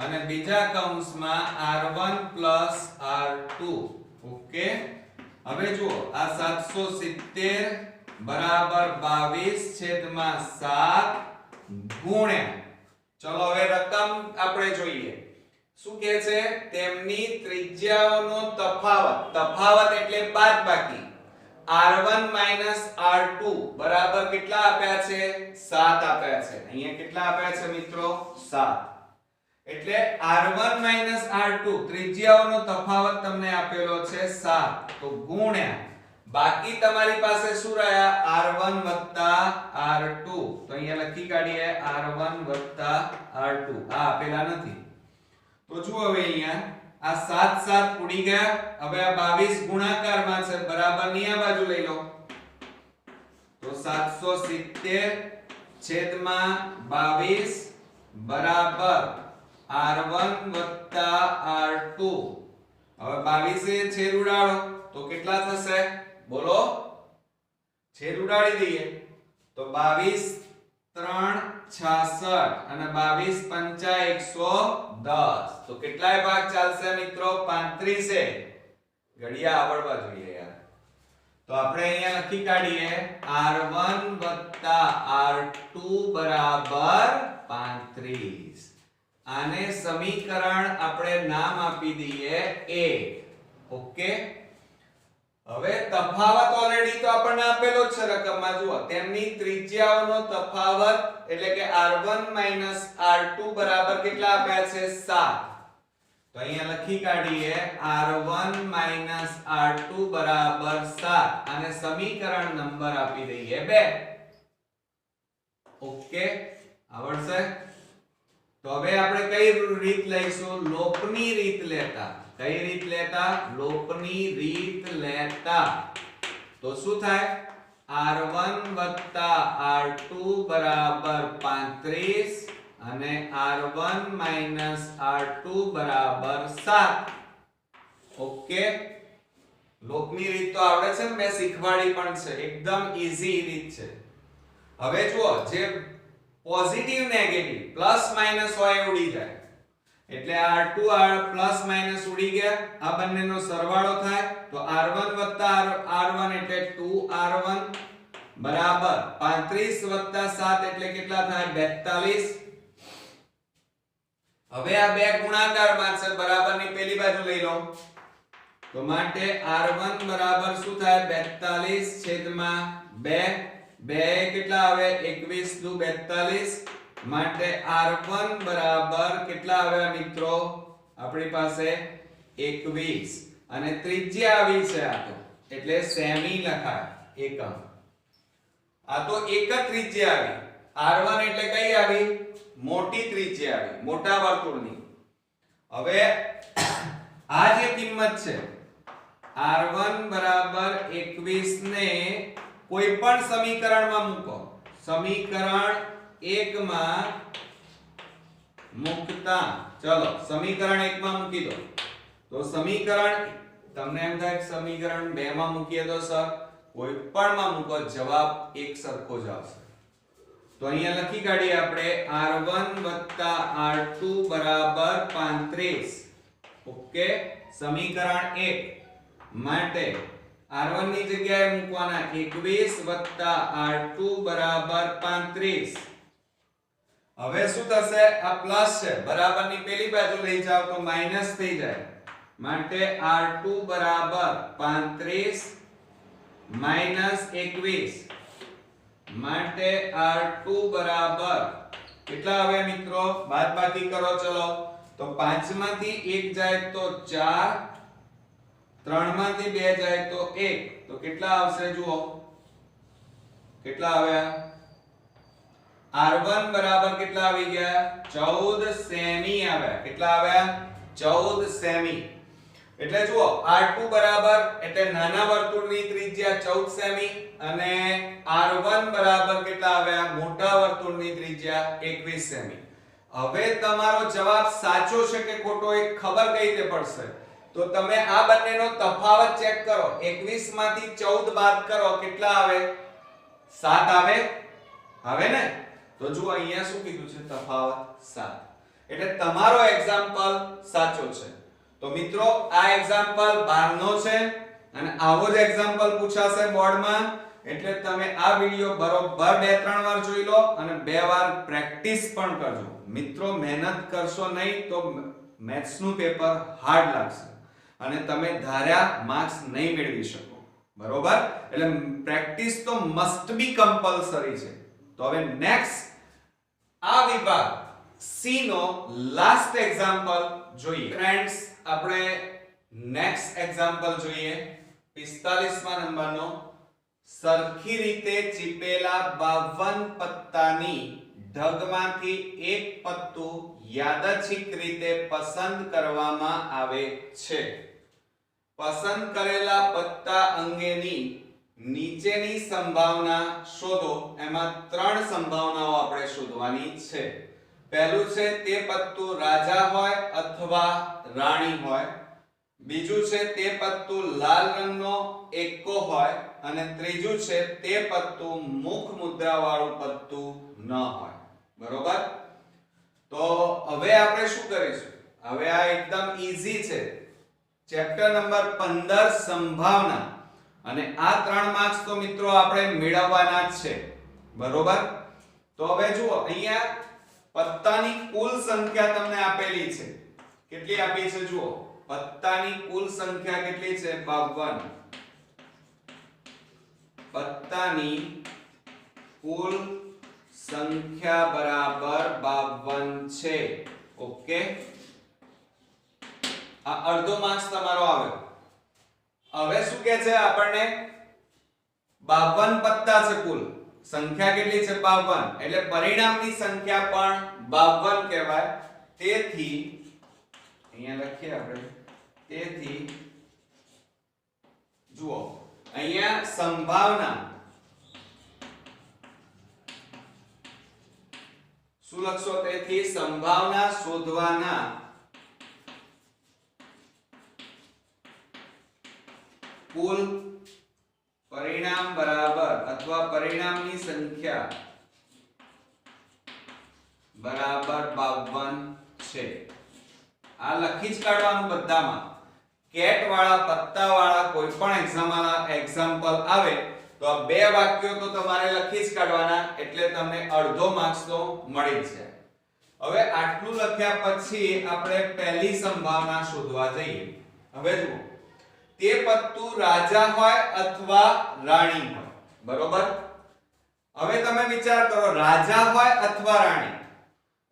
અને બીજા કૌંસમાં r1 પ્લસ r2. ઓકે, હવે જુઓ આ 770 બરાબર 22/7 ગુણ્યા, ચલો હવે રકમ આપણે જોઈએ. શું કહે છે? તેમની ત્રિજ્યાઓનો તફાવત એટલે બાદબાકી. r1 r2 બરાબર કેટલા આપ્યા છે? 7 આપ્યા છે. અહીંયા કેટલા આપ્યા છે મિત્રો? 7. એટલે r1 r2 ત્રિજ્યાઓનો તફાવત તમને આપેલો છે 7. તો ગુણ્યા બાકી તમારી પાસે શું રહ્યા? r1 r2. તો અહીંયા લખી કાઢીએ r1 r2. આ આપેલા નથી. તો જુઓ હવે અહીંયા આ 7 7 ઉડી ગયા. હવે આ 22 ગુણાકારમાં છે, બરાબર ની આ બાજુ લઈ લો. તો 770/22 બરાબર r1 r2. હવે 22 એ છેદ ઉડાડો તો કેટલા થશે? બોલો, છેદ ઉડાડી દઈએ તો 22 3 66 અને 22 5 110. તો કેટલાય ભાગ ચાલશે મિત્રો? 35. ઘડિયા આવડવા જોઈએ યાર. તો આપણે અહીંયા લખી કાઢીએ r1 r2 બરાબર 35. આને સમીકરણ આપણે નામ આપી દઈએ a. ઓકે, હવે તફાવત ઓલરેડી તો આપણને આપેલો જ છે રકમમાં. જુઓ, તેમની ત્રિજ્યાઓનો તફાવત એટલે કે r1 r2 બરાબર કેટલા આપ્યા છે? 7. તો અહીંયા લખી કાઢીએ r1 r2 બરાબર 7 અને સમીકરણ નંબર આપી દઈએ 2. ઓકે, આવડશે? તો હવે આપણે કઈ રીત લઈશું? લોપની રીત લેતા. કઈ રીત લેતા? લોપની રીત લેતા. તો શું થાય? r1 r2 બરાબર 35 અને r1 r2 બરાબર 7. ઓકે, લોપની રીત તો આવડે છે ને, મેં શીખવાડી પણ છે. એકદમ ઈઝી રીત છે. હવે જુઓ, જે પોઝિટિવ નેગેટિવ પ્લસ માઈનસ હોય ઉડી જાય. એટલે r2 પ્લસ માઈનસ ઉડી ગયા, આ બંનેનો સરવાળો થાય તો r1 r1 એટલે 2r1 બરાબર 35 7 એટલે કેટલા થાય? 42. હવે આ બે ગુણાકારમાં છે, બરાબરની પેલી બાજુ લઈ લો. તો માટે r1 બરાબર શું થાય? 42 છેદમાં 2. 2 કેટલા આવે? 21 દુ 42. માટે r1 બરાબર કેટલા આવ્યા મિત્રો? આપણી પાસે 21 અને ત્રિજ્યા આવી છે આ તો, એટલે સેમી લખાય, એકમ. આ તો એક જ ત્રિજ્યા આવી. r1 એટલે કઈ આવી? મોટી ત્રિજ્યા આવી, મોટા વર્તુળની. હવે આ જે કિંમત છે r1 બરાબર 21 ને કોઈ પણ સમીકરણમાં મૂકો. સમીકરણ 1 માં મૂકતા, ચલો સમીકરણ 1 માં મૂકી દો. તો સમીકરણ, તમને એમ થાય કે સમીકરણ 2 માં મૂકીએ તો સર, કોઈ પણ માં મૂકો, જવાબ એક સરખો જ આવશે. તો અહીંયા લખી કાઢીએ આપણે r1 r2 બરાબર 35. ઓકે, સમીકરણ 1 માટે r1 ની જગ્યાએ મૂકવાના 21 r2 બરાબર 35. હવે શું થશે? આ પ્લસ છે, બરાબરની પેલી બાજુ લઈ જાવ તો માઈનસ થઈ જાય. માટે r2 બરાબર 35 માઈનસ 21. માટે r2 બરાબર કેટલા આવે મિત્રો? બાદબાકી કરો ચલો. તો 5 માંથી 1 જાય તો 4, 3 માંથી 2 જાય તો 1. તો કેટલા આવશે? જુઓ કેટલા આવ્યા? r1 બરાબર કેટલા આવી ગયા? 14 સેમી આવ્યા. કેટલા આવ્યા? 14 સેમી. એટલે જુઓ, r2 બરાબર એટલે નાના વર્તુળની ત્રિજ્યા 14 સેમી અને r1 બરાબર કેટલા આવ્યા? મોટા વર્તુળની ત્રિજ્યા 21 સેમી. હવે તમારો જવાબ સાચો છે કે ખોટો એ ખબર કઈ રીતે પડશે? તો તમે આ બંનેનો તફાવત ચેક કરો. 21 માંથી 14 બાદ કરો, કેટલા આવે? 7 આવે. આવે ને? તો જુઓ અહીંયા શું કીધું છે? તફાવત 7. એટલે તમારો એક્ઝામ્પલ સાચો છે. તો મિત્રો, આ એક્ઝામ્પલ 12 નો છે અને આવો જ એક્ઝામ્પલ પૂછાશે બોર્ડમાં. એટલે તમે આ વિડિયો બરોબર 2-3 વાર જોઈ લો અને 2 વાર પ્રેક્ટિસ પણ કરજો. મિત્રો, મહેનત કરશો નહીં તો મેથ્સ નું પેપર હાર્ડ લાગશે અને તમે ધાર્યા માર્ક્સ નહીં મેળવી શકો. બરોબર? એટલે પ્રેક્ટિસ તો મસ્ટ બી કમ્પલસરી છે. તો હવે નેક્સ્ટ આ વિભાગ સી નો લાસ્ટ એક્ઝામ્પલ જોઈએ. ફ્રેન્ડ્સ, આપણે નેક્સ્ટ એક્ઝામ્પલ જોઈએ 45મા નંબરનો. સરખી રીતે ચીપેલા 52 પત્તાની ઢગમાંથી એક પત્તું યાદચ્છિક રીતે પસંદ કરવામાં આવે છે. પસંદ કરેલા પત્તા અંગેની નીચેની સંભાવના શોધો. એમાં 3 સંભાવનાઓ આપણે શોધવાની છે. પહેલું છે તે પત્તું રાજા હોય અથવા રાણી હોય. બીજું છે તે પત્તું લાલ રંગનો એક્કો હોય અને ત્રીજું છે તે પત્તું મુખ મુદ્રા વાળું પત્તું ન હોય. બરોબર? તો હવે આપણે શું કરીશું? હવે આ એકદમ ઈઝી છે. ચેપ્ટર નંબર 15 સંભાવના, અને આ 3 માર્ક્સ તો મિત્રો આપણે મેળવવાના જ છે. બરોબર? તો હવે જુઓ, અહીંયા પત્તાની કુલ સંખ્યા તમને આપેલી છે. કેટલી આપી છે જુઓ, પત્તાની કુલ સંખ્યા કેટલી છે? 52. પત્તાની કુલ સંખ્યા બરાબર 52 છે. ઓકે, આ અડધો માર્ક્સ તમારો આવ્યો. હવે શું કહે છે આપણને? 52 પત્તા છે, કુલ સંખ્યા કેટલી છે? 52. એટલે પરિણામની સંખ્યા પણ 52 કહેવાય. તેથી અહીંયા લખીએ આપણે, તેથી જુઓ અહીંયા સંભાવના શું લખશો? તેથી સંભાવના શોધવાના કુલ પરિણામ બરાબર અથવા પરિણામની સંખ્યા બરાબર 52 છે. આ લખી જ કાઢવાનું બધામાં. કેટ વાળા પત્તા વાળા કોઈ પણ એક્ઝામ્પલ આવે તો આ બે વાક્યો તો તમારે લખી જ કાઢવાના, એટલે તમને અડધો માર્ક્સ તો મળી જ જાય. હવે આટલું લખ્યા પછી આપણે પહેલી સંભાવના શોધવા જઈએ. હવે જુઓ, તે પત્તું રાજા હોય અથવા રાણી હોય, બરોબર? હવે તમે વિચાર કરો, રાજા હોય અથવા રાણી,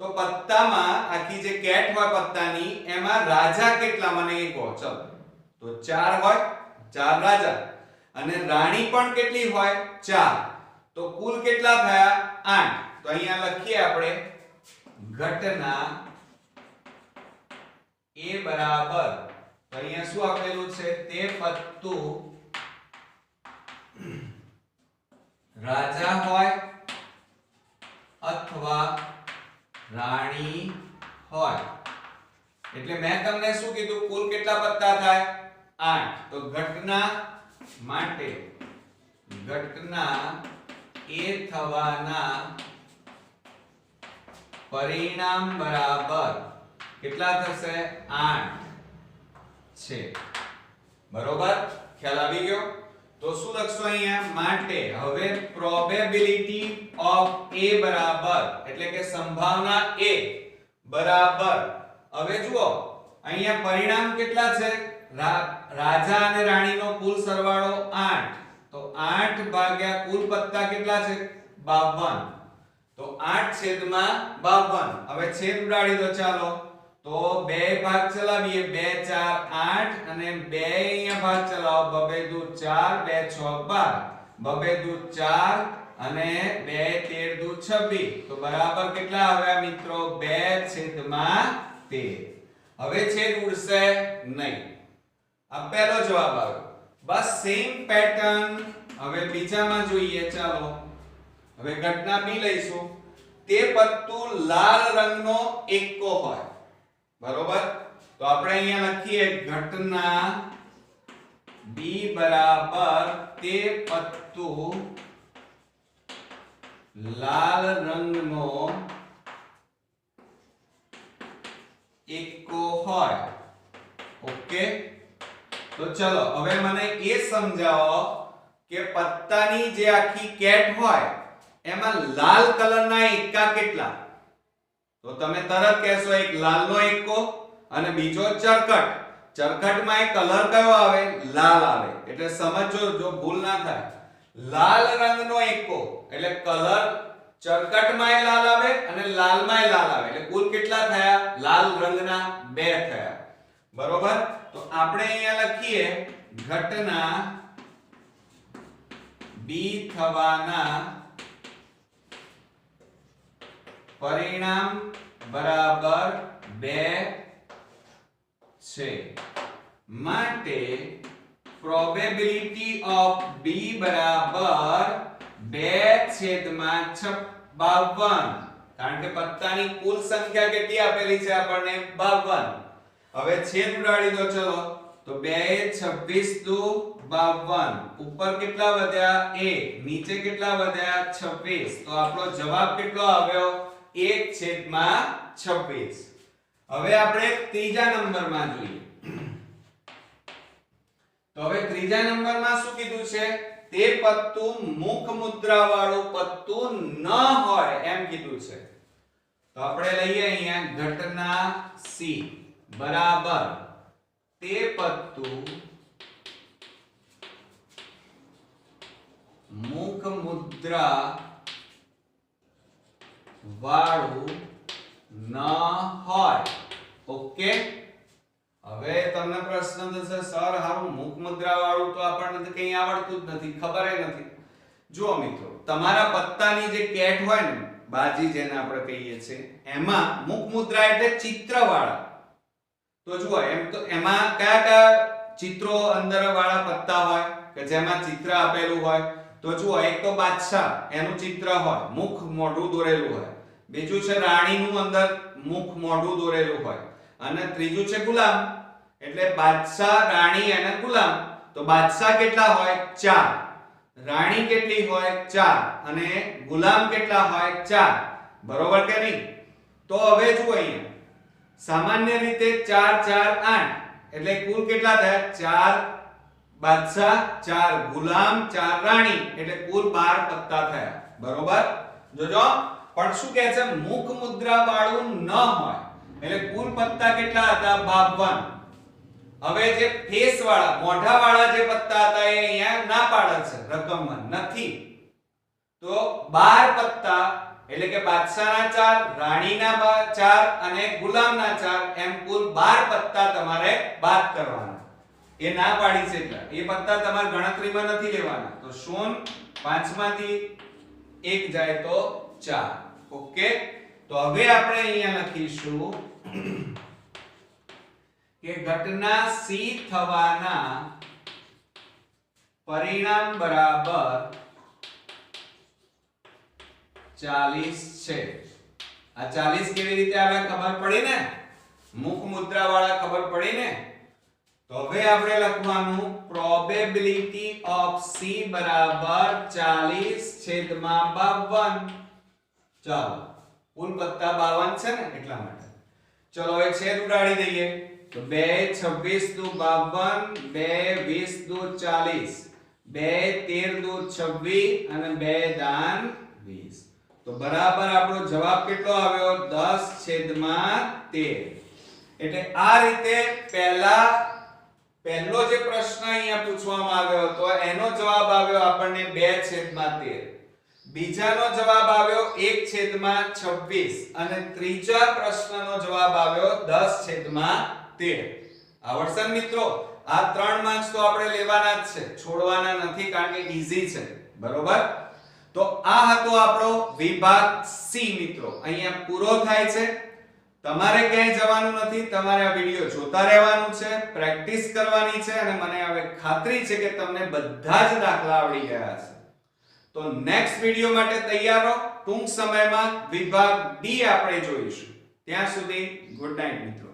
તો પત્તામાં આખી જે કેટ હોય પત્તાની, એમાં રાજા કેટલા મને એ કહો. ચલો, તો 4 હોય, 4 રાજા, અને રાણી પણ કેટલી હોય? 4. તો કુલ કેટલા થયા? 8. તો અહીંયા લખીએ આપણે, ઘટના એ બરાબર, તો અહીંયા શું આપેલું છે? તે પત્તું રાજા હોય અથવા રાણી હોય. એટલે મેં તમને શું કીધું? કુલ કેટલા પત્તા થાય? 8. તો ઘટના માટે ઘટના એ થવાના પરિણામ બરાબર કેટલા થશે? 8 છે. બરોબર? ખ્યાલ આવી ગયો? તો શું લખશો અહીંયા? માટે. હવે પ્રોબેબિલિટી ઓફ A બરાબર, એટલે કે સંભાવના A બરાબર. હવે જુઓ, અહીંયા પરિણામ કેટલા છે? રાજા અને રાણીનો કુલ સરવાળો 8. તો 8 ભાગ્યા કુલ પત્તા કેટલા છે? 52. તો 8/52. હવે છેદ ઉડાડી દો. ચાલો, તો બે ભાગ ચલાવીએ. 2 4 8 અને 2 અહીંયા ભાગ ચલાવો. 2 2 4 2 6 12. 2 2 4 અને 2 13 2 26. તો બરાબર કેટલા આવ્યા મિત્રો? 2/13. હવે છેદ ઉડશે નહીં. આ પહેલો જવાબ આવ્યો. બસ સેમ પેટર્ન હવે બીજામાં જોઈએ. ચાલો, હવે ઘટના બી લઈશું. તે પત્તું લાલ રંગનો એક્કો હોય, બરોબર? તો આપણે અહીંયા લખીએ, ઘટના બી બરાબર તે પત્તું લાલ રંગનો એક્કો હોય. ઓકે, તો ચલો હવે મને એ સમજાવો કે પત્તાની જે આખી કેટ હોય એમાં લાલ કલરના એક્કા કેટલા? તો તમે તરત કહેશો એક લાલનો એક્કો અને બીજો ચરકટ. ચરકટમાં એક કલર કયો આવે? લાલ આવે. એટલે સમજો, જો ભૂલ ના થાય. લાલ રંગનો એક્કો એટલે કલર ચરકટમાંય લાલ આવે અને લાલમાંય લાલ આવે. એટલે કુલ કેટલા થયા? લાલ રંગના 2 થયા. બરોબર? તો આપણે અહીંયા લખીએ, ઘટના બી થવાના પરિણામ બરાબર 2 છે. માટે પ્રોબેબિલિટી ઓફ B બરાબર 2/52. કારણ કે પત્તાની કુલ સંખ્યા કેટલી આપેલી છે આપણને? 52. હવે છેદ ઉડાડી દો. ચલો, તો 2 26 દુ 52. ઉપર કેટલા વધ્યા? 1. નીચે કેટલા વધ્યા? 26. તો આપણો જવાબ કેટલો આવ્યો? 1/26. હવે આપણે ત્રીજા નંબરમાં જોઈએ. તો હવે ત્રીજા નંબરમાં શું કીધું છે? તે પત્તું મુખ મુદ્રા વાળું પત્તું ન હોય એમ કીધું છે. તો આપણે લઈએ અહીંયા ઘટના C બરાબર તે પત્તું મુખ મુદ્રા વાળું ન હોય. ઓકે, હવે તમને પ્રશ્ન થશે સર હારું મુખ મુદ્રા વાળું તો આપણને કંઈ આવડતું જ નથી, ખબર જ નથી. જુઓ મિત્રો, તમારા પત્તાની જે કેટ હોય ને, બાજી જેને આપણે કહીએ છીએ, એમાં મુખ મુદ્રા એટલે ચિત્ર વાળા. તો જુઓ, એમ તો એમાં કયા કયા ચિત્રો અંદર વાળા પત્તા હોય કે જેમાં ચિત્ર આપેલું હોય? તો જુઓ, એક તો બાદશાહ એનું ચિત્ર હોય, મુખ મોઢું દોરેલું હોય. બીજું છે રાણીનું અંદર મુખ મોઢું દોરેલું હોય. અને ત્રીજું છે ગુલામ, એટલે બાદશાહ, રાણી અને ગુલામ. તો બાદશાહ કેટલા હોય? 4. રાણી કેટલી હોય? 4. અને ગુલામ કેટલા હોય? 4. બરોબર કે નહીં? તો હવે જુઓ અહીંયા સામાન્ય રીતે 4 4 8 એટલે કુલ કેટલા થયા? 4 બાદશાહ, 4 ગુલામ, 4 રાણી, એટલે કુલ 12 પત્તા થયા. બરોબર? જોજો, પણ શું કહે છે? મુખ મુદ્રા વાળું ન હોય એટલે કુલ પત્તા કેટલા હતા? 52. હવે જે ફેસ વાળા, મોઢા વાળા જે પત્તા હતા એ અહીંયા ના પાડે છે રકમમાં નથી. તો 12 પત્તા એટલે કે બાદશાહના 4, રાણીના 4 અને ગુલામના 4 એમ કુલ 12 પત્તા તમારે બાદ કરવાના. એ ના પાડી છે એટલે એ પત્તા તમારે ગણતરીમાં નથી લેવાના. તો 5 માંથી 1 જાય તો 4. ઓકે, તો હવે આપણે અહીંયા લખીશું કે ઘટના C થવાના પરિણામ બરાબર 40 છે. આ 40 કેવી રીતે આવે ખબર પડી ને? મુખ મુદ્રા વાળા ખબર પડી ને? તો હવે આપણે લખવાનું પ્રોબેબિલિટી ઓફ C બરાબર 40/52. ચાલો, કુલ પત્તા 52 છે ને એટલા માટે. ચલો હવે છેદ ઉડાડી દઈએ. તો 2 26 દુ 52, 2 20 દુ 40, 2 13 દુ 26 અને 2 દાન 20. તો બરાબર આપણો જવાબ કેટલો આવ્યો? 10/13. એટલે આ રીતે પહેલો જે પ્રશ્ન અહીંયા પૂછવામાં આવ્યો હતો એનો જવાબ આવ્યો આપણને 2/13. બીજાનો જવાબ આવ્યો 1/26 અને ત્રીજા પ્રશ્નનો જવાબ આવ્યો 10/13. આવડશે મિત્રો? આ 3 માર્ક્સ તો આપણે લેવાના જ છે, છોડવાના નથી, કારણ કે ઈઝી છે. બરોબર? તો આ હતો આપણો વિભાગ C મિત્રો. અહીંયા પૂરો થાય છે. તમારે ક્યાંય જવાનું નથી, તમારે આ વિડિયો જોતા રહેવાનું છે, પ્રેક્ટિસ કરવાની છે અને મને હવે ખાતરી છે કે તમને બધા જ દાખલા આવડી ગયા છે. તો નેક્સ્ટ વિડિયો માટે તૈયાર રહો. ટૂંક સમયમાં વિભાગ D આપણે જોઈશું. ત્યાં સુધી ગુડ નાઈટ મિત્રો.